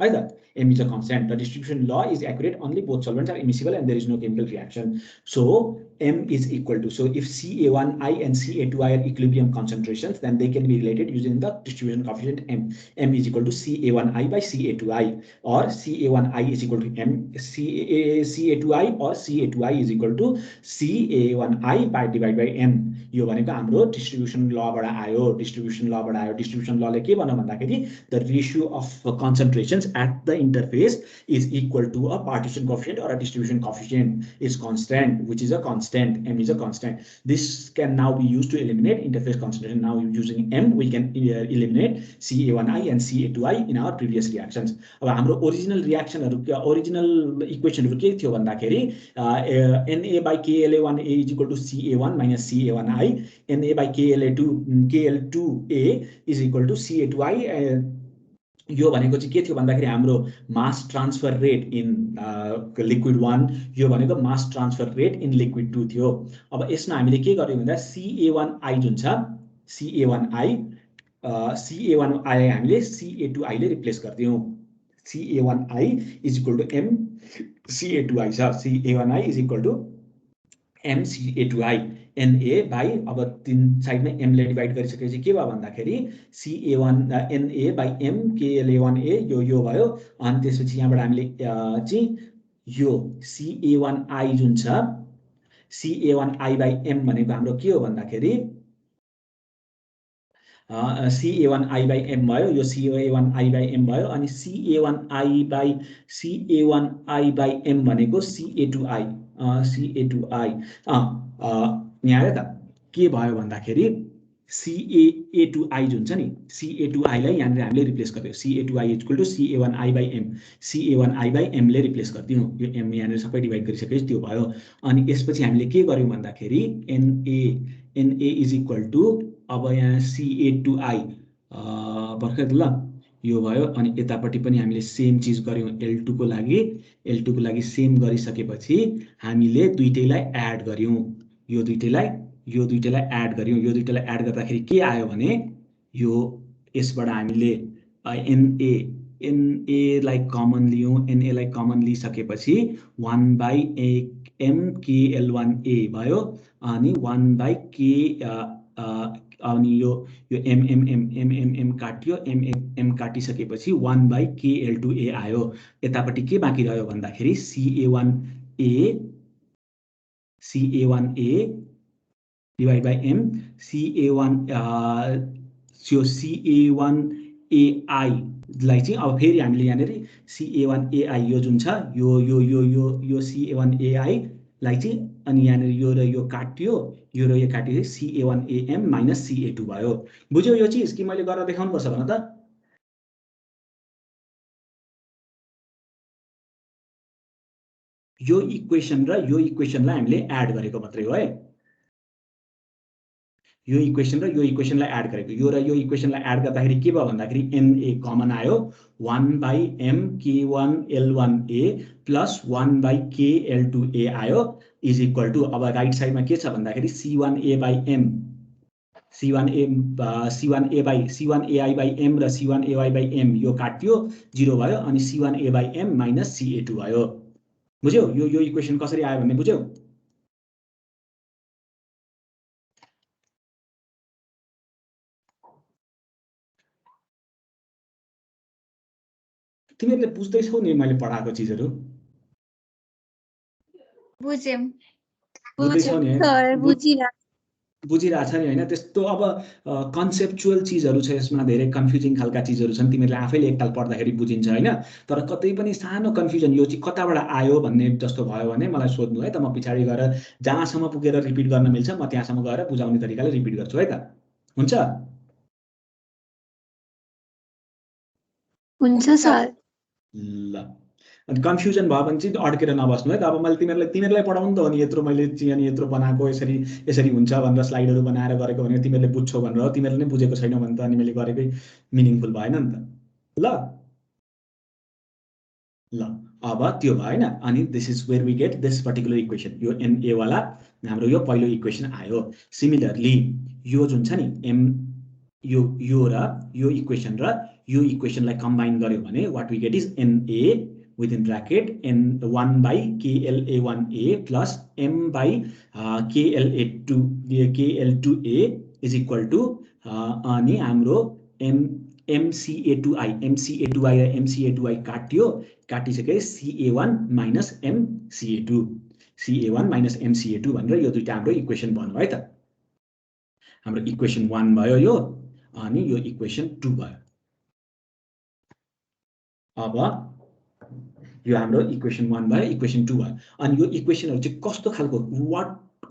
है त. M is a constant. The distribution law is accurate only both solvents are immiscible and there is no chemical reaction. So M is equal to, so if Ca1i and Ca2i are equilibrium concentrations, then they can be related using the distribution coefficient M. M is equal to Ca1i by Ca2i, or Ca1i is equal to M Ca2i, or Ca2i is equal to Ca1i by divided by M. यो भनेको हाम्रो distribution लबाट आयो. Distribution लले के भन्नु भन्दाखेरि the ratio of concentrations at the interface is equal to a partition coefficient or a distribution coefficient is constant, which is a constant. M is a constant. This can now be used to eliminate interface concentration. Now using M we can eliminate Ca1i and Ca2i in our previous reactions. अब हाम्रो original रिएक्सनहरु original इक्वेशनहरु के थियो भन्दाखेरि Na by KLa1a is equal to Ca1 minus Ca1i, Na by KL2a is equal to Ca2i. यो भनेको चाहिँ के थियो भन्दाखेरि हाम्रो मास ट्रान्सफर रेट इन लिक्विड 1, यो भनेको मास ट्रान्सफर रेट इन लिक्विड 2 थियो. अब यसमा हामीले के गर्यौं भन्दा Ca1i जुन छ Ca1i हामीले Ca2i ले replace गर्दियौं. Ca1i is equal to m Ca2i छ. Ca1i is equal to m Ca2i. Na by अब तीन साइडमा m ले डिवाइड गरिसकेपछि के भयो भन्दाखेरि Ca1 Na by m KLa1a यो भयो. अनि त्यसपछि यहाँबाट हामीले चाहिँ यो Ca1i जुन छ Ca1i by m भनेको हाम्रो के हो भन्दाखेरि Ca1i by m भयो. यो Ca1i by m भयो. अनि Ca1i by m भनेको Ca2i. यहाँ आयो त के भयो भन्दाखेरि Ca2i जुन छ नि Ca2i लाई यहाँ हामीले replace गर्दियौ. Ca2i is equal to Ca1i by m. Ca1i by m ले रिप्लेस गर्दियौ. यो m यहाँ सबै डिवाइड गरिसकेपछि त्यो भयो. अनि यसपछि हामीले के गर्यौं भन्दाखेरि Na is equal to अब यहाँ Ca2i भर्खर ल यो भयो. अनि यतापट्टि पनि हामीले सेम चीज गर्यौं L2 को लागि सेम गरिसकेपछि हामीले दुईटैलाई एड गर्यौं. यो दुईटैलाई एड गर्यौं. यो दुईटैलाई एड गर्दाखेरि के आयो भने यो यसबाट हामीले Na लाई कमन लियौं. Na लाई कमन लिइसकेपछि 1 by m KL1a भयो. अनि 1 by k अनि यो m काट्यो. m काटिसकेपछि 1 by KL2a आयो. यतापट्टि के बाँकी रह्यो भन्दाखेरि Ca1a divided by m. Ca1ai लाई चाहिँ अब फेरि हामीले यहाँनेर Ca1ai यो जुन छ यो Ca1ai लाई चाहिँ अनि यहाँनेर यो र यो काट्यो. यो र यो काटिए Ca1am minus Ca2 भयो. बुझ्यौ यो चीज कि मैले गरेर देखाउनु पर्छ भन त. यो इक्वेसन र यो इक्वेसनलाई हामीले एड गरेको मात्रै हो है। यो इक्वेसन र यो इक्वेसनलाई एड गरेको, यो र यो इक्वेसनलाई एड गर्दाखेरि के भयो भन्दाखेरि Na कमन आयो 1/m k1l1a प्लस 1/kl2a आयो इज इक्वल टु, अब राइट साइडमा के छ भन्दाखेरि c1a/m c1ai/m र c1ay/m यो काट्यो 0 भयो अनि c1a/m माइनस ca2 भयो। बुझ्यौ यो इक्वेसन कसरी आयो भन्ने बुझ्यौ? तिमीहरूले बुझ्दैछौ नि मैले पढाएको चिजहरू? बुझ्यौ बुझ्दैछौ नि? बुझिरहेछ नि होइन? त्यस्तो अब कन्सेप्चुअल चिजहरू छ यसमा, धेरै कन्फ्युजिङ खालका चिजहरू छन्, तिमीहरूले आफैले एकताल पढ्दाखेरि बुझिन्छ होइन? तर कतै पनि सानो कन्फ्युजन यो चाहिँ कताबाट आयो भन्ने जस्तो भयो भने मलाई सोध्नु है त, म पछाडि गएर जहाँसम्म पुगेर रिपिट गर्न मिल्छ म त्यहाँसम्म गएर बुझाउने तरिकाले रिपिट गर्छु है त, हुन्छ? हुन्छ सर। ल, अनि कन्फ्युजन भयो भने चाहिँ अड्केर नबस्नु है त। अब मैले तिमीहरूलाई पढाउनु त हो नि, यत्रो मैले चाहिँ यत्रो बनाएको यसरी हुन्छ भनेर स्लाइडहरू बनाएर गरेको भनेर तिमीहरूले बुझ्छौ भनेर हो, तिमीहरूले नै बुझेको छैनौ भने त अनि मैले गरेकै मिनिङफुल भएन नि त। ल ल अब त्यो भयो होइन? अनि this is where we get this particular equation, यो Na वाला हाम्रो यो पहिलो इक्वेसन आयो। सिमिलरली यो जुन छ नि एम, यो र यो इक्वेसन र यो इक्वेसनलाई कम्बाइन गर्यो भने what we get is Na within bracket n 1/kla1a plus m/kla2a is equal to अनि हाम्रो MCA2i र MCA2i काटिसके CA1 minus MCA2 भनेर यो दुईटा हाम्रो इक्वेसन भन्नु है त। हाम्रो इक्वेसन 1 भयो यो, अनि यो इक्वेसन 2 भयो। अब यो हाम्रो इक्वेसन 1 भयो, इक्वेसन 2 भयो। अनि यो इक्वेसनहरु चाहिँ कस्तो खालको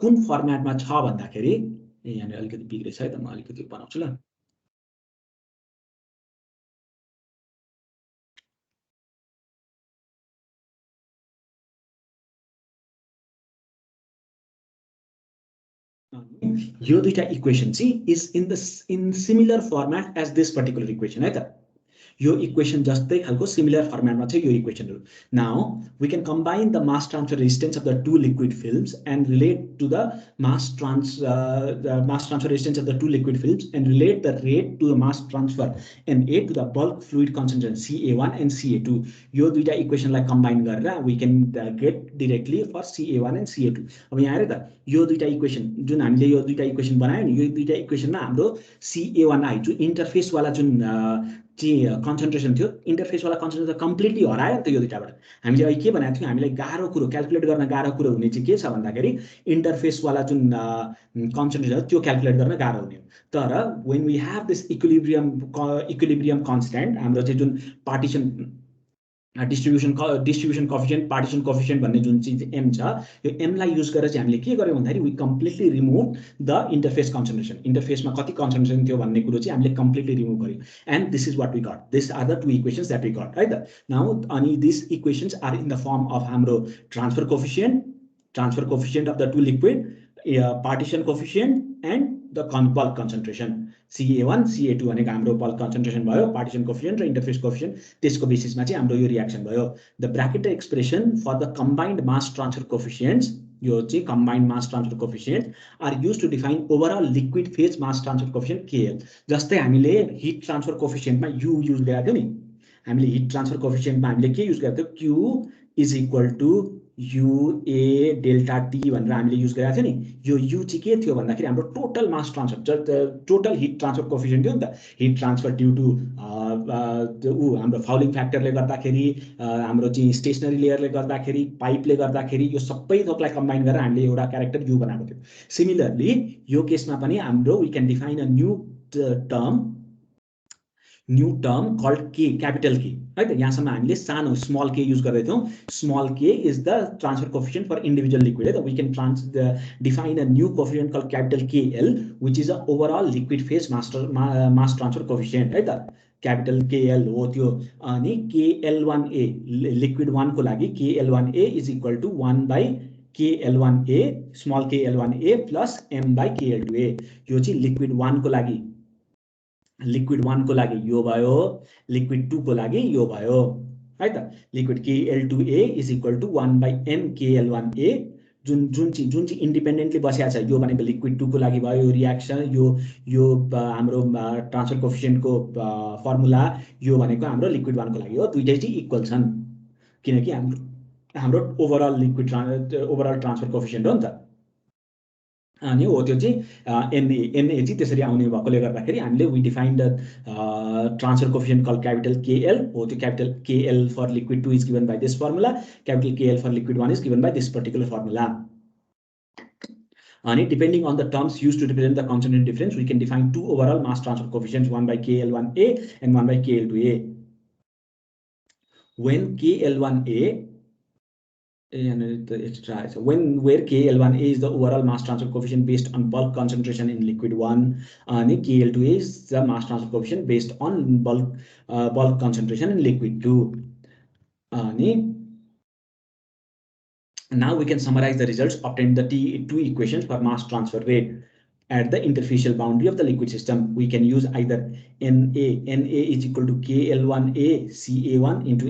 कुन फर्मेटमा छ भन्दाखेरि यहाँ अलिकति बिग्रेछ है त, म अलिकति बनाउँछु ल। यो दुईटा इक्वेसन चाहिँ is in similar format as this particular equation है त। यो इक्वेसन जस्तै खालको सिमिलर फर्मेटमा छ यो इक्वेसनहरु। Now we can combine the mass transfer resistance of the two liquid films and relate to the mass transfer resistance of the two liquid films and relate the rate to the mass transfer Na to the bulk fluid concentration Ca1 and Ca2। यो दुईटा इक्वेसनलाई combine गरेर we can get directly for Ca1 and Ca2। अब यहाँ हेर त, यो दुईटा इक्वेसन जुन हामीले यो दुईटा इक्वेसन बनायौ नि, यो दुईटा इक्वेसनमा हाम्रो Ca1 आइ जुन इन्टरफेस वाला जुन चाहिँ कन्सन्ट्रेसन थियो, इन्टरफेस वाला कन्सन्ट्रेसन कम्प्लिटली हरायो नि त यो दुईटाबाट। हामीले अहिले के भनेको थियौँ, हामीलाई गाह्रो कुरो क्याल्कुलेट गर्न गाह्रो कुरो हुने चाहिँ के छ भन्दाखेरि इन्टरफेस वाला जुन कन्सन्ट्रेसन त्यो क्याल्कुलेट गर्न गाह्रो हुने। तर when we have this equilibrium constant, हाम्रो चाहिँ जुन partition distribution coefficient, partition coefficient भन्ने जुन चीज m छ, यो m लाई युज गरेर चाहिँ हामीले के गर्यौं भन्दाखेरि we completely remove the interface concentration. इन्टरफेसमा कति कन्सन्ट्रेसन थियो भन्ने कुरो चाहिँ हामीले कम्प्लिटली रिमुभ गर्यौं। And this is what we got, this are the two equations that we got है त। नाउ अनि this equations are in the form of हाम्रो transfer coefficient of the two liquid, partition coefficient and the bulk concentration Ca1 Ca2 भनेको हाम्रो bulk concentration भयो, partition coefficient र interface coefficient, त्यसको बेसिसमा चाहिँ हाम्रो यो रिएक्सन भयो। The bracketed expression for the combined mass transfer coefficients, यो चाहिँ combined mass transfer coefficient are use to define overall liquid phase mass transfer coefficient Kl। जस्तै हामीले हिट ट्रान्सफर कोफिसिएन्टमा U युज गरेका थियौं नि, हामीले हिट ट्रान्सफर कोफिसिएन्टमा हामीले के युज गरेका थियौं, Q is equal to UA delta T भनेर हामीले युज गरेका थियौं नि। यो U चाहिँ के थियो भन्दाखेरि हाम्रो total mass transfer, total heat transfer coefficient थियो नि त। हिट ट्रान्सफर ड्यू टु हाम्रो फाउलिङ फ्याक्टरले गर्दाखेरि, हाम्रो चाहिँ स्टेसनरी लेयरले गर्दाखेरि, पाइपले गर्दाखेरि, यो सबै थोकलाई कम्बाइन गरेर हामीले एउटा क्यारेक्टर U बनाएको थियो। सिमिलरली यो केसमा पनि हाम्रो we can define a new term called K, capital K है त। यहाँसम्म हामीले सानो स्मल k युज गर्दै थियौं। Small k is the transfer coefficient for individual liquid है त। We can define a new coefficient called capital KL which is a overall liquid phase mass transfer coefficient है त। क्यापिटल केएल हो त्यो। अनि KL1A liquid 1 को लागि KL1A is equal to 1/KL1A small KL1A plus M/KL2A। यो चाहिँ liquid 1 को लागि, लिक्विड 1 को लागि यो भयो, लिक्विड 2 को लागि यो भयो है त। Liquid KL2A is equal to 1/MKL1A जुन चाहिँ इन्डिपेन्डेन्टली बसेको छ यो भनेको लिक्विड 2 को लागि भयो। यो रियाक्सन यो हाम्रो ट्रान्सफर कोएफिसिएन्टको फर्मुला यो भनेको हाम्रो लिक्विड 1 को लागि हो। दुईटै चाहिँ इक्वल छन् किनकि हाम्रो overall liquid overall transfer coefficient हो नि त। अनि हो त्यो चाहिँ एनए चाहिँ त्यसरी आउने भएकोले गर्दाखेरि हामीले we define the transfer coefficient call capital KL हो। त्यो capital KL for liquid 2 is given by this formula, capital KL for liquid 1 is given by this particular formula. And depending on the terms used to represent the concentration difference, we can define two overall mass transfer coefficients, 1/KL1A and 1/KL2A. When KL1A and the extra, so where KL1A is the overall mass transfer coefficient based on bulk concentration in liquid 1, and KL2A is the mass transfer coefficient based on bulk concentration in liquid 2. Now we can summarize the results obtained the two equations for mass transfer rate at the interfacial boundary of the liquid system. We can use either NA is equal to KL1A CA1 into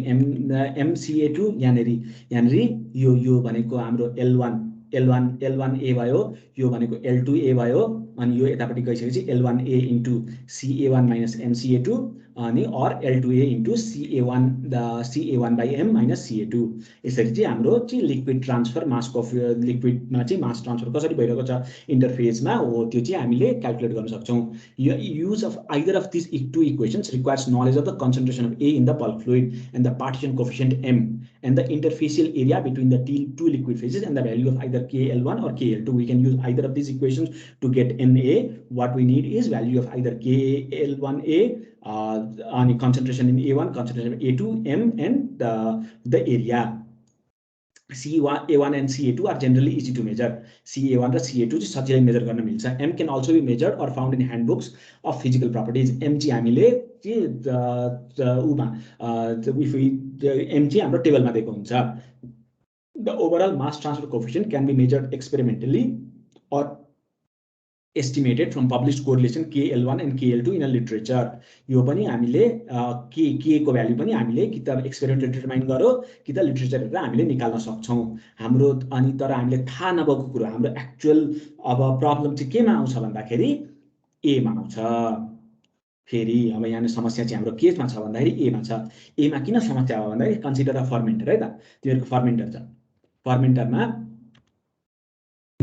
MCA2 यानेरी यो भनेको हाम्रो L1A भयो, यो भनेको L2A भयो, अनि यो यतापट्टि गइसकेपछि L1A into CA1 minus MCA2 अनि or L2A into CA1 by M minus CA2। यसरी चाहिँ हाम्रो चाहिँ लिक्विड ट्रान्सफर मास लिक्विडमा चाहिँ मास ट्रान्सफर कसरी भइरहेको छ इन्टरफेसमा हो त्यो चाहिँ हामीले क्याल्कुलेट गर्न सक्छौं। Use of either of these two equations requires knowledge of the concentration of A in the bulk fluid and the partition coefficient M and the interfacial area between the two liquid phases and the value of either KL1 or KL2. We can use either of these equations to get NA. What we need is value of either KL1A on concentration in A1, concentration in A2, M, and the area. A1 and CA2 are generally easy to measure. CA1 र CA2 चाहिँ सजिलै major गर्न मिल्छ। M can also be measured or found in handbooks of physical properties. M चाहिँ हामीले M चाहिँ हाम्रो टेबलमा दिएको हुन्छ। The overall mass transfer coefficient can be measured experimentally or estimated from published correlation KL1 and KL2 in a literature. यो पनि हामीले K को भ्यालु पनि हामीले कि त एक्सपेरिमेन्टले डिटरमाइन गरो कि त लिटरेचर हेरेर हामीले निकाल्न सक्छौं। हाम्रो अनि तर हामीले थाहा नभएको कुरा हाम्रो एक्चुअल अब प्रब्लम चाहिँ केमा आउँछ भन्दाखेरि A मा आउँछ। फेरि अब यहाँ समस्या चाहिँ हाम्रो केमा छ भन्दाखेरि A मा छ। A मा किन समस्या हो भन्दाखेरि कन्सिडर अ फर्मेन्टर है त। तिमीहरुको फर्मेन्टर छ। फर्मेन्टरमा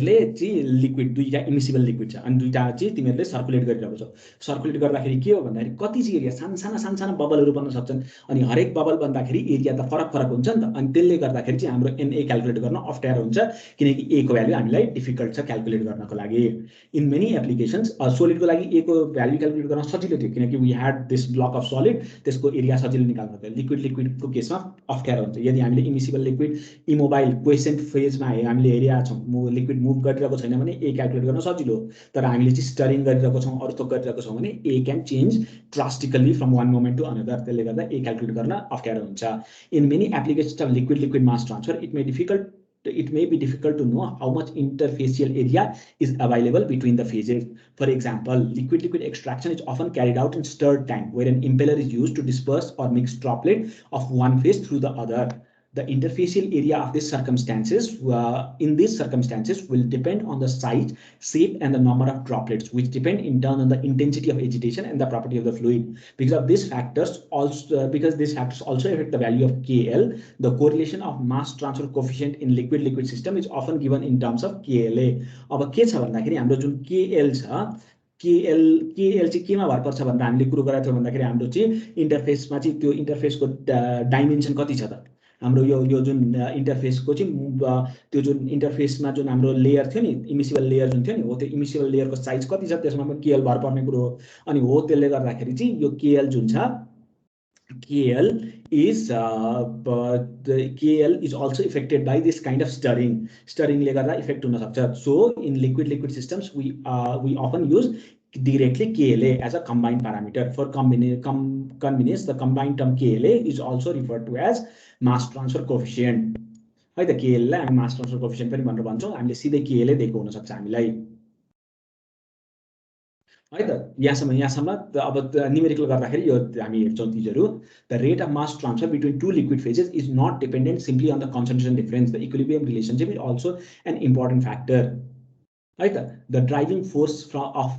लिक्विड दुईटा इमिसिबल लिक्विड छ अनि दुईटा चाहिँ तिमीहरुले सर्कुलेट गरिरहेको छौ। सर्कुलेट गर्दाखेरि के हो भन्दाखेरि कति चाहिँ एरिया साना बबलहरु बन्न सक्छन् अनि हरेक बबल बन्दाखेरि एरिया त फरक हुन्छ नि त। अनि त्यसले गर्दाखेरि चाहिँ हाम्रो Na क्याल्कुलेट गर्न अप्ठ्यारो हुन्छ किनकि A को भ्यालु हामीलाई डिफिकल्ट छ क्याल्कुलेट गर्नको लागि। इन मेनी एप्लिकेशन्स सोलिडको लागि A को भ्यालु क्याल्कुलेट गर्न सजिलो थियो किनकि we had this block of solid, त्यसको एरिया सजिलो निकाल्न थियो। लिक्विडको केसमा अप्ठ्यारो हुन्छ। यदि हामीले इमिसिबल लिक्विड इमोबाइल क्वेसेन्ट फेजमा हामीले हेरिरहेका छौं, लिक्विड मुभ गरिरहेको छैन भने A क्याल्कुलेट गर्न सजिलो। तर हामीले चाहिँ स्टरिङ गरिरहेको छौं, अरु थोक गरिरहेको छौं भने A can change drastically from one moment to another. त्यसले गर्दा A क्याल्कुलेट गर्न अप्ठ्यारो हुन्छ। In many applications of liquid mass transfer it may be difficult to know how much interfacial area is available between the phases. For example, liquid extraction is often carried out in stirred tank where an impeller is used to disperse or mix droplet of one phase through the other. The interfacial area of these circumstances will depend on the size, shape, and the number of droplets, which depend in turn on the intensity of agitation and the property of the fluid. Because these factors also affect the value of KL. The correlation of mass transfer coefficient in liquid system is often given in terms of KLA. अब के छ भन्दाखेरि हाम्रो जुन KL छ KL चाहिँ केमा भर पर्छ भनेर हामीले कुरो गरेका थियौं भन्दाखेरि हाम्रो चाहिँ इन्टरफेसमा चाहिँ त्यो इन्टरफेसको डाइमेन्सन कति छ त। हाम्रो यो जुन इन्टरफेसको चाहिँ त्यो जुन इन्टरफेसमा जुन हाम्रो लेयर थियो नि इमिसिबल लेयर जुन थियो नि हो त्यो इमिसिबल लेयरको साइज कति छ त्यसमा पनि KL भर पर्ने कुरो हो। अनि हो त्यसले गर्दाखेरि चाहिँ यो KL जुन छ KL is also affected by this kind of stirring ले गर्दा इफेक्ट हुन सक्छ। So in liquid systems we often use directly KLA as a combined parameter. For convenience, the combined term KLA is also referred to as mass transfer coefficient. है त KLA हामी mass transfer coefficient पनि भनेर भन्छौँ। हामीले सिधै KLA दिएको हुन सक्छ हामीलाई, है त। यहाँसम्म अब न्युमेरिकल गर्दाखेरि यो हामी हेर्छौँ चिजहरू। The rate of mass transfer between two liquid phases is not dependent simply on the concentration difference. The equilibrium relationship is also an important factor, है त। The driving force of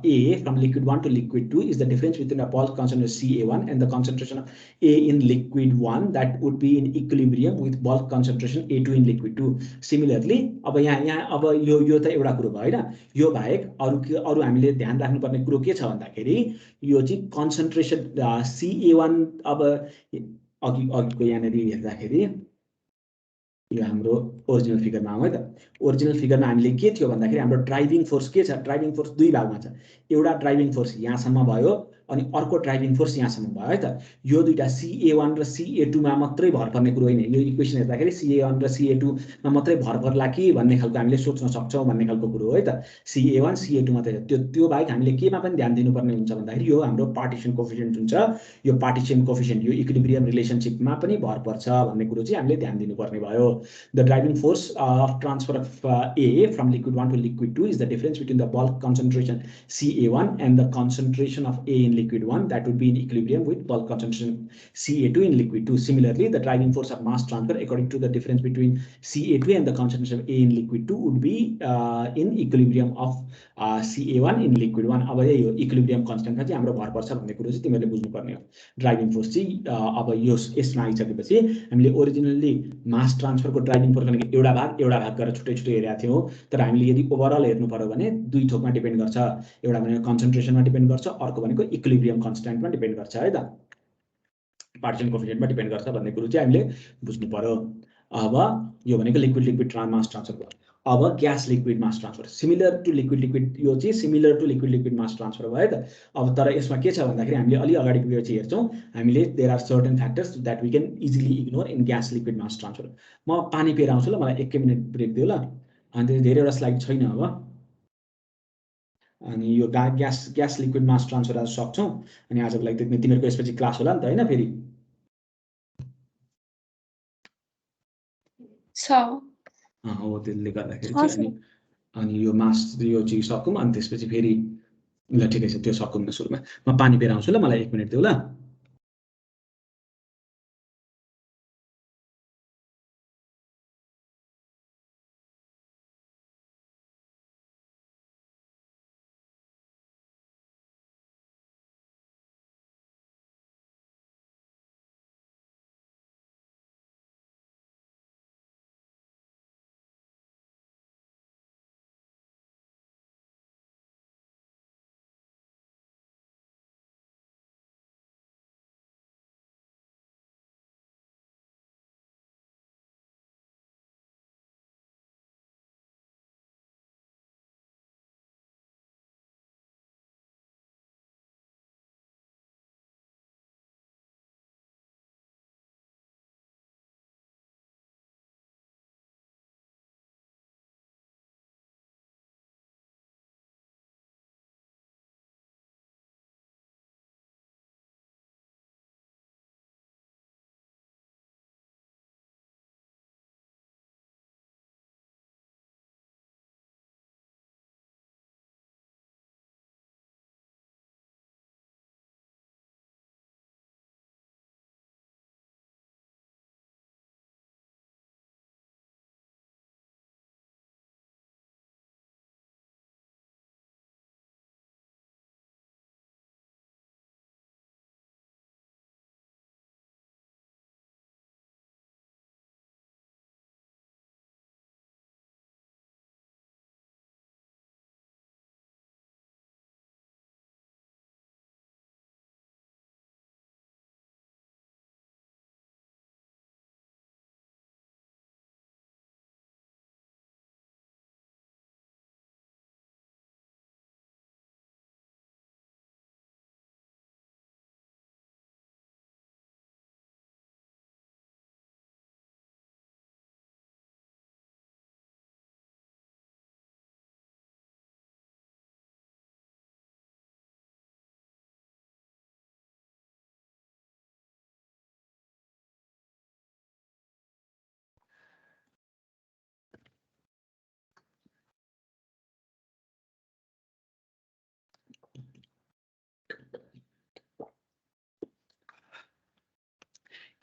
A from liquid 1 to liquid 2 is the difference between a bulk concentration CA1 and the concentration of A in liquid 1 that would be in equilibrium with bulk concentration A2 in liquid 2. Similarly, अब यहाँ अब यो त एउटा कुरो भयो हैन। यो बाहेक अरु हामीले ध्यान राख्नुपर्ने कुरो के छ भन्दाखेरि यो चाहिँ कन्सन्ट्रेसन CA1 अब अघिको यहाँनेरि हेर्दाखेरि यो हाम्रो ओरिजिनल फिगरमा आउँ है त। ओरिजिनल फिगरमा हामीले के थियो भन्दाखेरि हाम्रो ड्राइभिङ फोर्स के छ? ड्राइभिङ फोर्स दुई भागमा छ। एउटा ड्राइभिङ फोर्स यहाँसम्म भयो अनि अर्को ड्राइभिङ फोर्स यहाँसम्म भयो, है त। यो दुईटा CA1 र CA2 मा मात्रै भर पर्ने कुरो होइन। यो इक्वेसन हेर्दाखेरि CA1 र CA2 मा मात्रै भर पर्ला कि भन्ने खालको हामीले सोच्न सक्छौँ भन्ने खालको कुरो हो, है त। CA1 CA2 मात्रै। त्यो बाहेक हामीले केमा पनि ध्यान दिनुपर्ने हुन्छ भन्दाखेरि यो हाम्रो पार्टिसन कोफिसिएन्ट हुन्छ। यो पार्टिसन कोफिसिएन्ट यो इक्विलिब्रियम रिलेसनशिपमा पनि भर पर्छ भन्ने कुरो चाहिँ हामीले ध्यान दिनुपर्ने भयो। The driving force of transfer of A from liquid 1 to liquid 2 is the difference between the bulk concentration CA1 and the concentration of A in liquid 1 that would be in equilibrium with bulk concentration CA2 in liquid 2. Similarly, the driving force of mass transfer according to the difference between CA2 and the concentration of A in liquid 2 would be in equilibrium of CA1 in liquid 1. अब यो equilibrium कन्स्टेन्टमा चाहिँ हाम्रो भर पर्छ भन्ने कुरो चाहिँ तिमीहरूले बुझ्नुपर्ने हो। ड्राइभिङ फोर्स चाहिँ अब यो यसमा आइसकेपछि हामीले ओरिजिनल्ली मास ट्रान्सफरको ड्राइभिङ फोर्स भनेको एउटा भाग गरेर छुट्टै छुट्टै हेरेका थियौँ। तर हामीले यदि ओभरअल हेर्नु पर्यो भने दुई थोकमा डिपेन्ड गर्छ। एउटा भनेको कन्सन्ट्रेसनमा डिपेन्ड गर्छ, अर्को भनेको इक्विलिब्रियम कन्स्टेन्टमा डिपेन्ड गर्छ, है त। पार्टिसन कोफिसिएन्टमा डिपेन्ड गर्छ भन्ने कुरो चाहिँ हामीले बुझ्नु पर्यो। अब यो भनेको लिक्विड मास ट्रान्सफर भयो। अब gas liquid mass transfer similar to liquid यो चाहिँ similar to liquid mass transfer भयो, है त। अब तर यसमा के छ भन्दाखेरि हामीले अलि अगाडिको यो चाहिँ हेर्छौँ हामीले। There are certain factors that we can easily ignore in gas liquid mass transfer. म पानी पिएर आउँछु ल, मलाई 1 मिनट ब्रेक दियो ल। अनि धेरैवटा स्लाइड छैन अब। अनि यो ग्यास लिक्विड मास ट्रान्सफर आज सक्छौँ। अनि आजको लागि त्यति। तिमीहरूको यसपछि क्लास होला नि त हैन फेरि? हो, त्यसले गर्दाखेरि चाहिँ अनि यो मास यो चाहिँ सकौँ अनि त्यसपछि फेरि ल ठिकै छ त्यो सकौँ न सुरुमा। म पानी पिएर आउँछु ल, मलाई 1 मिनट देऊ ल।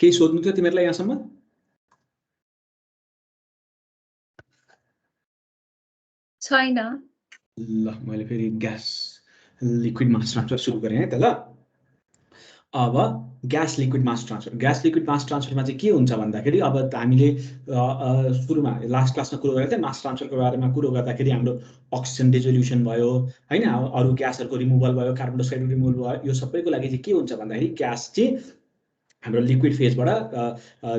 केही सोध्नु थियो तिमीहरूलाई यहाँसम्म? छैन। ल मैले फेरि ग्यास लिक्विड मास ट्रान्सफर सुरु गरेँ है त। ल अब ग्यास लिक्विड मास ट्रान्सफरमा चाहिँ के हुन्छ भन्दाखेरि अब हामीले सुरुमा लास्ट क्लासमा कुरो गरेको थियौँ मास ट्रान्सफरको बारेमा कुरो गर्दाखेरि हाम्रो अक्सिजन डिजोल्युसन भयो होइन, अरू ग्यासहरूको रिमुभल भयो, कार्बन डाइअक्साइडको रिमुभल भयो, यो सबैको लागि चाहिँ के हुन्छ भन्दाखेरि ग्यास चाहिँ हाम्रो लिक्विड फेजबाट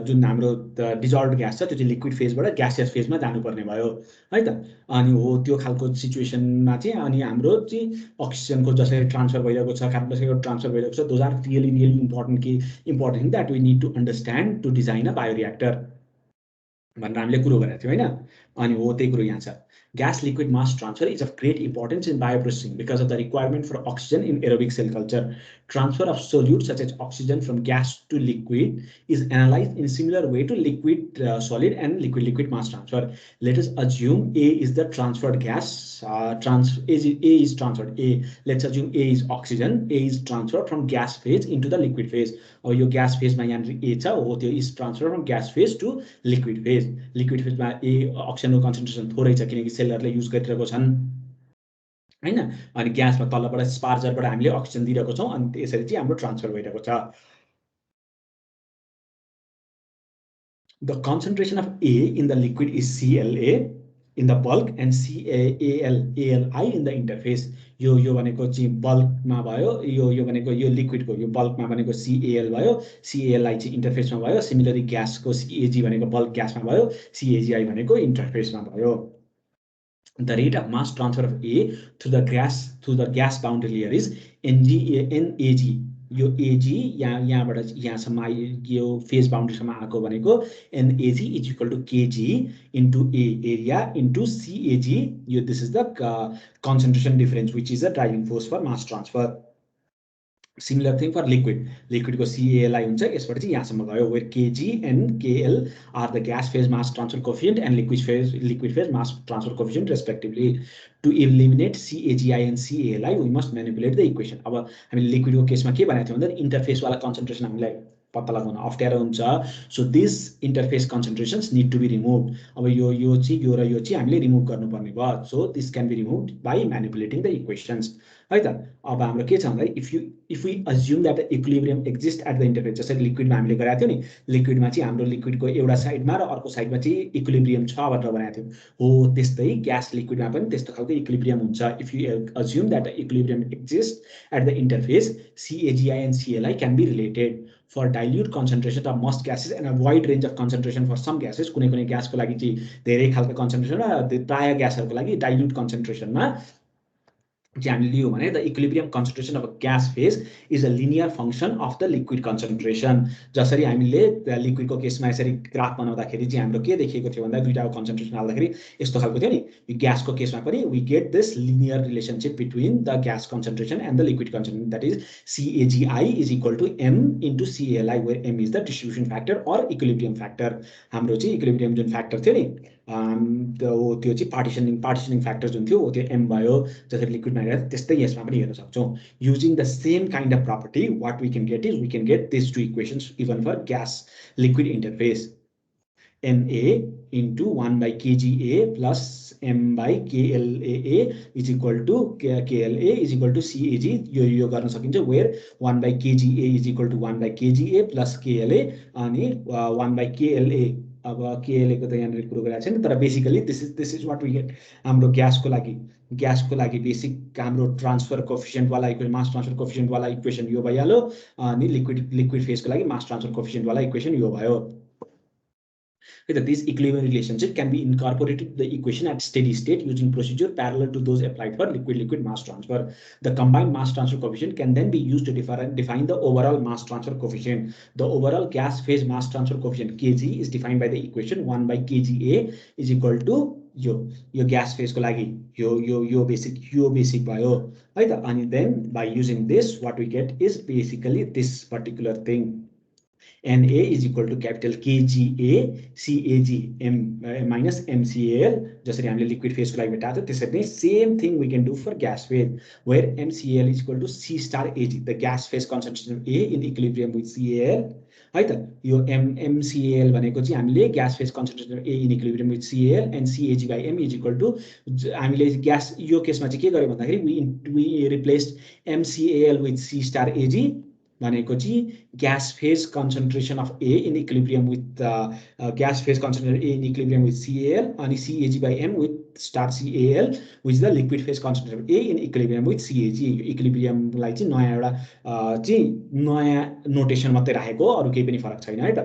जुन हाम्रो डिजल्भ ग्यास छ त्यो चाहिँ लिक्विड फेजबाट ग्यासियस फेजमा जानुपर्ने भयो है त। अनि हो त्यो खालको सिचुएसनमा चाहिँ अनि हाम्रो चाहिँ अक्सिजनको जसरी ट्रान्सफर भइरहेको छ, कार्बन डाइअक्साइडको ट्रान्सफर भइरहेको छ, those are really important that we need to understand to design a bioreactor भनेर हामीले कुरो गरेको थियौँ होइन। अनि हो त्यही कुरो यहाँ छ। Gas liquid mass transfer is of great importance in bioprocessing because of the requirement for oxygen in aerobic cell culture. Transfer of solutes such as oxygen from gas to liquid is analyzed in similar way to liquid solid and liquid mass transfer. Let us assume A is the transferred gas. A is transferred. Let's assume A is oxygen. A is transferred from gas phase into the liquid phase. Or your gas phase ma यहाँ A छ हो त्यो is transferred from gas phase to liquid phase. Liquid phase मा A oxygen concentration थोरै छ किनकि सेलरले use गरिरहेको छन् हैन। अनि ग्यासमा तलबाट स्पार्जरबाट हामीले अक्सिजन दिइरहेको छौँ अनि त्यसरी चाहिँ हाम्रो ट्रान्सफर भइरहेको छ। The concentration of A in the liquid is CLA in the bulk and ALI in the interface. यो भनेको चाहिँ बल्कमा भयो, यो भनेको यो लिक्विडको यो बल्कमा भनेको CAL भयो, CALI चाहिँ इन्टरफेसमा भयो। सिमिलरली ग्यासको CAG भनेको बल्क ग्यासमा भयो, CAGI भनेको इन्टरफेसमा भयो। The rate of mass transfer of A through the gas boundary layer is NAG. यो AG यहाँबाट यहाँसम्म यो फेज बाउन्ड्रीसम्म आएको भनेको NAG is equal to KG into A area into CAG। यो this is the concentration difference which is the driving force for mass transfer. Similar thing for liquid को CALI हुन्छ, यसबाट चाहिँ यहाँसम्म गयो where KG and KL are the gas phase mass transfer coefficient and liquid phase mass transfer coefficient respectively. To eliminate CAGI and CALI we must manipulate the equation. अब हामीले लिक्विडको केसमा के भनेको थियौँ भन्दा इन्टरफेस वाला कन्सन्ट्रेसन हामीलाई पत्ता लगाउन अप्ठ्यारो हुन्छ। So this interface concentrations need to be removed. अब यो चाहिँ यो र यो चाहिँ हामीले रिमुभ गर्नुपर्ने भयो। So this can be removed by manipulating the equations है त। अब हाम्रो के छ भन्दा if we assume that equilibrium exist at the interface, जसरी लिक्विडमा हामीले गरेको थियौँ नि, लिक्विडमा चाहिँ हाम्रो लिक्विडको एउटा साइडमा र अर्को साइडमा चाहिँ इक्विलिब्रियम छ भनेर बनाएको थियौँ हो, त्यस्तै ग्यास लिक्विडमा पनि त्यस्तो खालको इक्विलिब्रियम हुन्छ। If you assume that equilibrium exist at the interface CAGI and CLI can be related. For dilute concentration of most gases and a wide range of concentration for some gases, कुनै ग्यासको लागि चाहिँ धेरै खालको concentration र प्राय ग्यासहरूको लागि dilute कन्सन्ट्रेसनमा चाहिँ हामीले लियो भने the equilibrium concentration of gas phase is a linear function of the liquid concentration. जसरी हामीले लिक्विडको केसमा यसरी ग्राफ बनाउँदाखेरि चाहिँ हाम्रो के देखिएको थियो भन्दा दुईटाको कन्सन्ट्रेसन हाल्दाखेरि यस्तो खालको थियो नि, यो ग्यासको केसमा पनि we get this linear relationship between the gas concentration and the liquid concentration, that is CAGI is equal to M into CALI where M is the distribution factor or equilibrium factor. हाम्रो चाहिँ equilibrium जुन factor थियो नि त्यो चाहिँ पार्टिसनिङ factor जुन थियो त्यो M भयो। जसरी लिक्विडमा हेरेर त्यस्तै यसमा पनि हेर्न सक्छौँ। Using the same kind of property what we can get is we can get this two equations even for gas liquid interface. Na into 1 by kGA plus M by KLA is equal to KLA is equal to CAG. यो गर्न सकिन्छ where 1 by kGA is equal to 1 by kGA plus KLA अनि 1 by KLA। अब KLA को त यहाँनिर कुरो गरेको छैन, तर basically this is what we get. हाम्रो ग्यासको लागि बेसिक हाम्रो ट्रान्सफर कोफिसिएन्ट वाला इक्वेसन, मास ट्रान्सफर कोफिसिएन्ट वाला इक्वेसन यो भइहाल्यो। अनि लिक्विड फेजको लागि मास ट्रान्सफर कोफिसिएन्ट वाला इक्वेसन यो भयो। This equilibrium relationship can be incorporated to the equation at steady state using procedure parallel to those applied for liquid mass transfer. The combined mass transfer coefficient can then be used to define the overall mass transfer coefficient. The overall gas phase mass transfer coefficient Kg is defined by the equation 1 by Kga is equal to यो gas phase को लागि यो basic भयो है त। अनि then by using this what we get is basically this particular thing Na is equal to capital KGA CAG M minus MCAL जसरी हामीले लिक्विड फेजको लागि भेटाएको थियो त्यसरी नै same thing we can do for gas phase where MCAL is equal to C star AG the gas phase concentration of A in equilibrium with CAL है त यो MCAL भनेको चाहिँ हामीले gas phase concentration of A in equilibrium with CAL and CAG by M is equal to हामीले gas यो केसमा चाहिँ के गर्यो भन्दाखेरि we replaced MCAL with C star AG भनेको चाहिँ gas phase concentration of A in equilibrium with gas phase concentration A in equilibrium with CAL अनि CAG by M with star CAL which the liquid phase concentration A in equilibrium with CAG इक्विलिब्रियमलाई चाहिँ नयाँ एउटा चाहिँ नयाँ notation मात्रै राखेको अरू केही पनि फरक छैन है त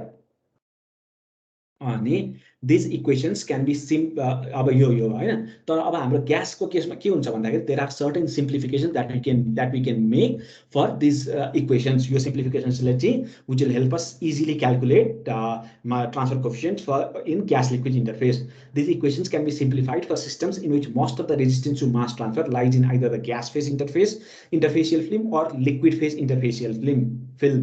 अनि दिस इक्वेशन्स क्यान बी अब यो हैन तर अब हाम्रो ग्यासको केसमा के हुन्छ भन्दाखेरि there are certain simplification that we can make for this equations यो सिम्प्लिफिकेसन्सले चाहिँ which will help us easily calculate transfer coefficient for in gas liquid interface these equations can be simplified for systems in which most of the resistance to mass transfer lies in either the gas phase interfacial film or liquid phase interfacial film.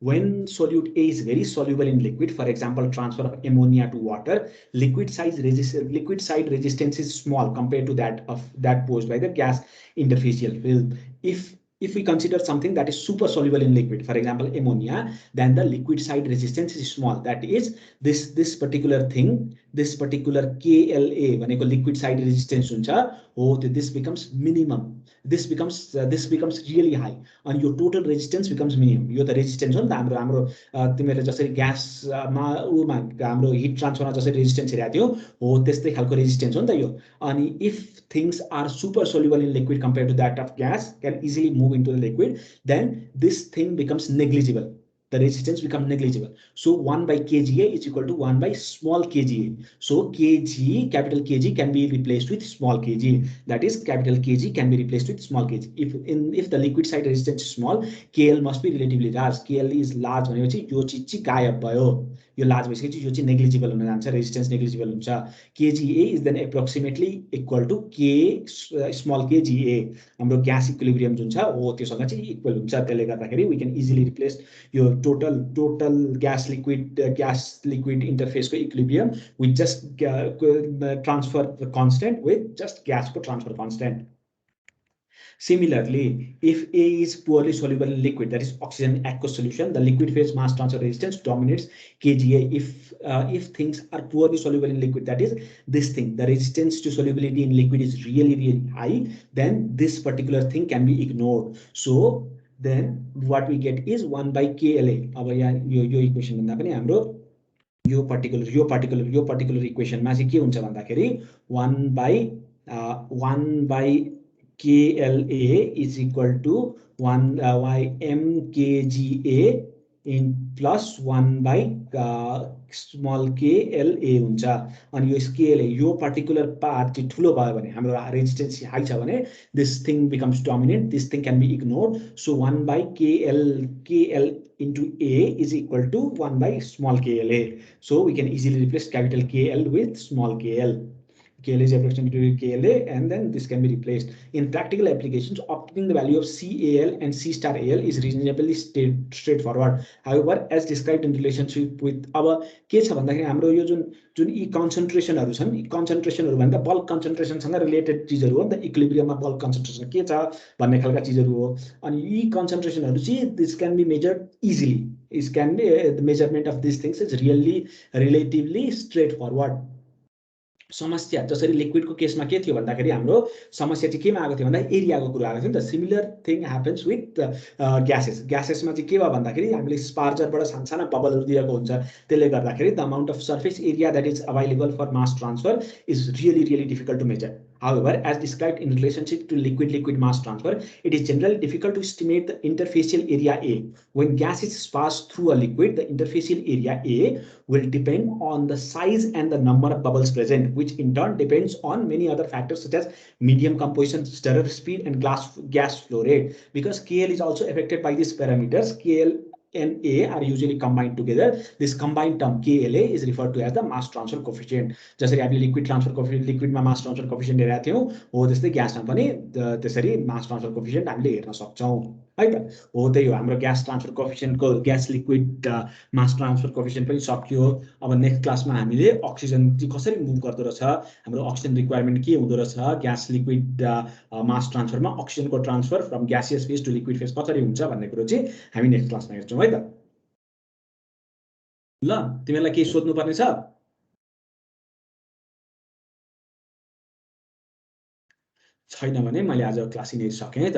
When solute A is very soluble in liquid, for example, transfer of ammonia to water, liquid side resistance is small compared to that posed by the gas interfacial film. If we consider something that is super soluble in liquid, for example, ammonia, then the liquid side resistance is small. That is this particular thing, this particular KLA, भनेको liquid side resistance हुन्छ हो, this becomes minimum. This becomes really high and your total resistance becomes minimum. यो त resistance हो नि त हाम्रो तिमीहरूले जसरी ग्यासमा हाम्रो हिट ट्रान्सफरमा जसरी रेजिस्टेन्स हेरेको थियो हो त्यस्तै खालको रेजिस्टेन्स हो नि त यो अनि if things are super soluble in liquid compared to that of gas, can easily move into the liquid, then this thing becomes negligible. The resistance becomes negligible. So 1 by kGa is equal to 1 by small kGa. So kg, capital Kg can be replaced with small kg. That is capital Kg can be replaced with small kg. If the liquid side resistance is small, KL must be relatively large. KL is large भनेपछि यो चीज चाहिँ गायब भयो. यो large भइसकेपछि यो चाहिँ नेग्लिजिबल हुन जान्छ, रेजिस्टेन्स नेग्लिजिबल हुन्छ. KGA is then approximately equal to K small kGa. हाम्रो ग्यास इक्विलिब्रियम जुन छ हो त्योसँग चाहिँ इक्वल हुन्छ. त्यसले गर्दाखेरि we can easily replace your total gas liquid interface को equilibrium with just transfer constant with just gas को transfer constant. Similarly, if A is poorly soluble in liquid, that is oxygen aqueous solution, the liquid phase mass transfer resistance dominates kGa. If things are poorly soluble in liquid, that is this thing, the resistance to solubility in liquid is really high, then this particular thing can be ignored. So then what we get is 1 by KLA. अब यहाँ यो equation भन्दा पनि हाम्रो यो particular इक्वेसनमा चाहिँ के हुन्छ भन्दाखेरि 1 by KLA is equal to 1 by mkGa in plus 1 by small KLA हुन्छ. अनि यो KLA यो पर्टिकुलर पार्ट चाहिँ ठुलो भयो भने हाम्रो रेजिस्टेन्स हाई छ भने this thing becomes dominant, this thing can be ignored. So 1 by KL into A is equal to 1 by small KLA. So we can easily replace capital KL with small KL. KL is approximately KLA and then this can be replaced. In practical applications, obtaining the value of CAL and C star AL is reasonably straightforward. However, as described in relationship with our के छ भन्दाखेरि हाम्रो यो जुन यी कन्सन्ट्रेसनहरु छन्, यी कन्सन्ट्रेसनहरु भन्दा बल्क कन्सन्ट्रेसनसँग रिलेटेड चीजहरु हो नि त. इक्विलिब्रियममा बल्क कन्सन्ट्रेसन के छ भन्ने खालका चीजहरु हो. अनि यी कन्सन्ट्रेसनहरु चाहिँ this can be measured easily. The measurement of these things is really relatively straightforward. समस्या जसरी लिक्विडको केसमा के थियो भन्दाखेरि हाम्रो समस्या चाहिँ केमा आएको थियो भन्दा एरियाको कुरा आएको थियो नि त. सिमिलर थिङ ह्यापन्स विथ ग्यासेसमा चाहिँ के भयो भन्दाखेरि हामीले स्पार्जरबाट सानसाना बबलहरु दिएको हुन्छ. त्यसले गर्दाखेरि the amount of surface area that is available for mass transfer is really difficult to measure. However, as described in relationship to liquid mass transfer, it is generally difficult to estimate the interfacial area A. When gas is passed through a liquid, the interfacial area A will depend on the size and the number of bubbles present, which in turn depends on many other factors such as medium composition, stirrer speed, and gas flow rate. Because KL is also affected by these parameters, KL Na are usually combined together. This combined term KLa is referred to as the mass transfer coefficient. जसरी हामीले liquid transfer coefficient लिक्विडमा मास transfer coefficient हेरेका थियौँ हो त्यस्तै ग्यासमा पनि त्यसरी मास transfer coefficient हामीले हेर्न सक्छौँ है त। हो त्यही हो हाम्रो ग्यास ट्रान्सफर कोफिसिएन्टको gas liquid mass transfer coefficient पनि सकियो। अब नेक्स्ट क्लासमा हामीले अक्सिजन चाहिँ कसरी मुभ गर्दो रहेछ, हाम्रो अक्सिजन रिक्वायरमेन्ट के हुँदो रहेछ, ग्यास लिक्विड मास ट्रान्सफरमा अक्सिजनको transfer from gaseous phase to liquid phase कसरी हुन्छ भन्ने कुरो चाहिँ हामी नेक्स्ट क्लासमा हेर्छौँ है त। ल तिमीहरूलाई केही सोध्नुपर्ने छ? छैन भने मैले आज क्लास यिनै सकेँ है त।